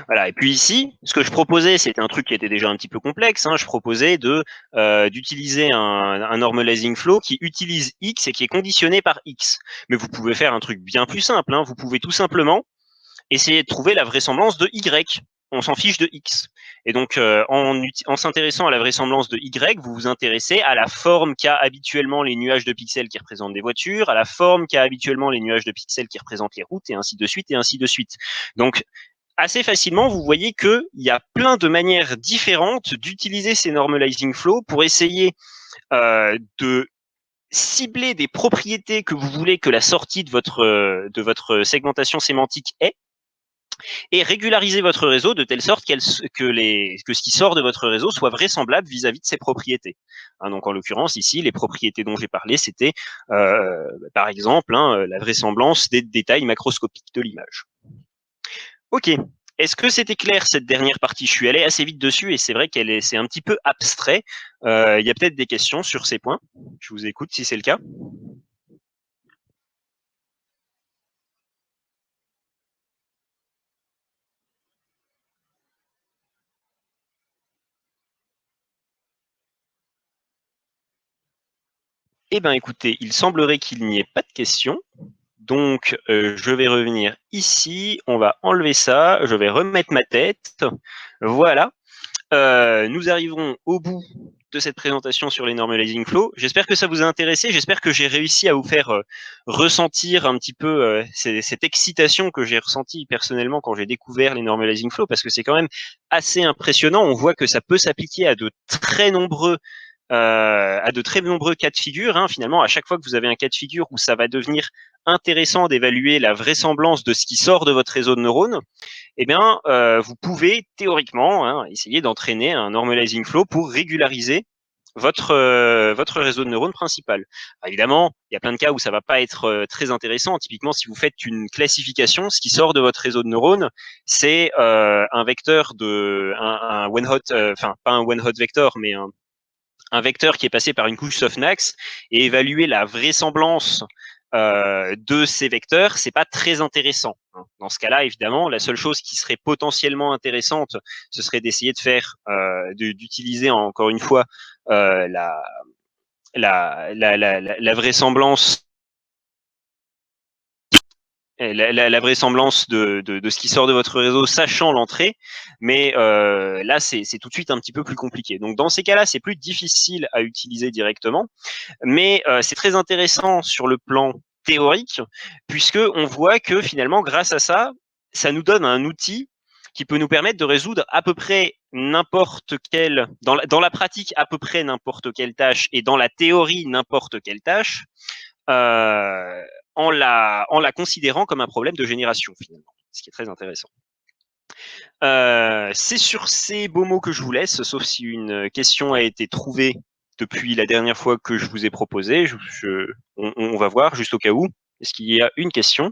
Voilà. Et puis ici, ce que je proposais, c'était un truc qui était déjà un petit peu complexe. Hein. Je proposais d'utiliser un normalizing flow qui utilise X et qui est conditionné par X. Mais vous pouvez faire un truc bien plus simple. Hein. Vous pouvez tout simplement essayer de trouver la vraisemblance de Y. On s'en fiche de X. Et donc, en s'intéressant à la vraisemblance de Y, vous vous intéressez à la forme qu'a habituellement les nuages de pixels qui représentent des voitures, à la forme qu'a habituellement les nuages de pixels qui représentent les routes, et ainsi de suite, et ainsi de suite. Donc, assez facilement, vous voyez qu'il y a plein de manières différentes d'utiliser ces normalizing flows pour essayer de cibler des propriétés que vous voulez que la sortie de votre segmentation sémantique ait, et régulariser votre réseau de telle sorte que ce qui sort de votre réseau soit vraisemblable vis-à-vis de ces propriétés. Hein, donc en l'occurrence ici, les propriétés dont j'ai parlé, c'était par exemple la vraisemblance des détails macroscopiques de l'image. Ok. Est-ce que c'était clair cette dernière partie? Je suis allé assez vite dessus et c'est vrai c'est un petit peu abstrait. Il y a peut-être des questions sur ces points. Je vous écoute si c'est le cas. Eh bien, écoutez, il semblerait qu'il n'y ait pas de questions. Donc, je vais revenir ici. On va enlever ça. Je vais remettre ma tête. Voilà. Nous arriverons au bout de cette présentation sur les normalizing flows. J'espère que ça vous a intéressé. J'espère que j'ai réussi à vous faire ressentir un petit peu cette excitation que j'ai ressentie personnellement quand j'ai découvert les normalizing flows, parce que c'est quand même assez impressionnant. On voit que ça peut s'appliquer à de très nombreux cas de figure. Hein. Finalement, à chaque fois que vous avez un cas de figure où ça va devenir intéressant d'évaluer la vraisemblance de ce qui sort de votre réseau de neurones, eh bien, vous pouvez théoriquement essayer d'entraîner un normalizing flow pour régulariser votre réseau de neurones principal. Alors, évidemment, il y a plein de cas où ça va pas être très intéressant. Typiquement, si vous faites une classification, ce qui sort de votre réseau de neurones, c'est un vecteur un one hot, enfin pas un one hot vector, mais un vecteur qui est passé par une couche softmax, et évaluer la vraisemblance de ces vecteurs, c'est pas très intéressant. Dans ce cas-là, évidemment, la seule chose qui serait potentiellement intéressante, ce serait d'essayer de faire, d'utiliser encore une fois la vraisemblance la vraisemblance de ce qui sort de votre réseau, sachant l'entrée, mais là c'est tout de suite un petit peu plus compliqué. Donc dans ces cas-là, c'est plus difficile à utiliser directement, mais c'est très intéressant sur le plan théorique, puisque on voit que finalement, grâce à ça, ça nous donne un outil qui peut nous permettre de résoudre à peu près n'importe quelle, dans la pratique, à peu près n'importe quelle tâche, et dans la théorie, n'importe quelle tâche, en la considérant comme un problème de génération, finalement, ce qui est très intéressant. C'est sur ces beaux mots que je vous laisse, sauf si une question a été trouvée depuis la dernière fois que je vous ai proposé. On va voir, juste au cas où. Est-ce qu'il y a une question?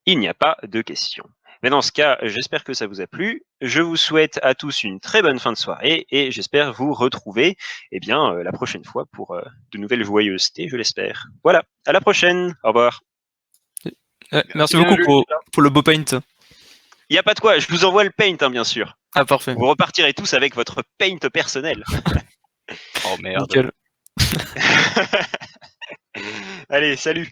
Il n'y a pas de question. Mais dans ce cas, j'espère que ça vous a plu. Je vous souhaite à tous une très bonne fin de soirée et j'espère vous retrouver la prochaine fois pour de nouvelles joyeusetés, je l'espère. Voilà, à la prochaine. Au revoir. Merci beaucoup pour le beau paint. Il n'y a pas de quoi, je vous envoie le paint, hein, bien sûr. Ah, parfait. Vous repartirez tous avec votre paint personnel. Oh merde. Nickel. Allez, salut.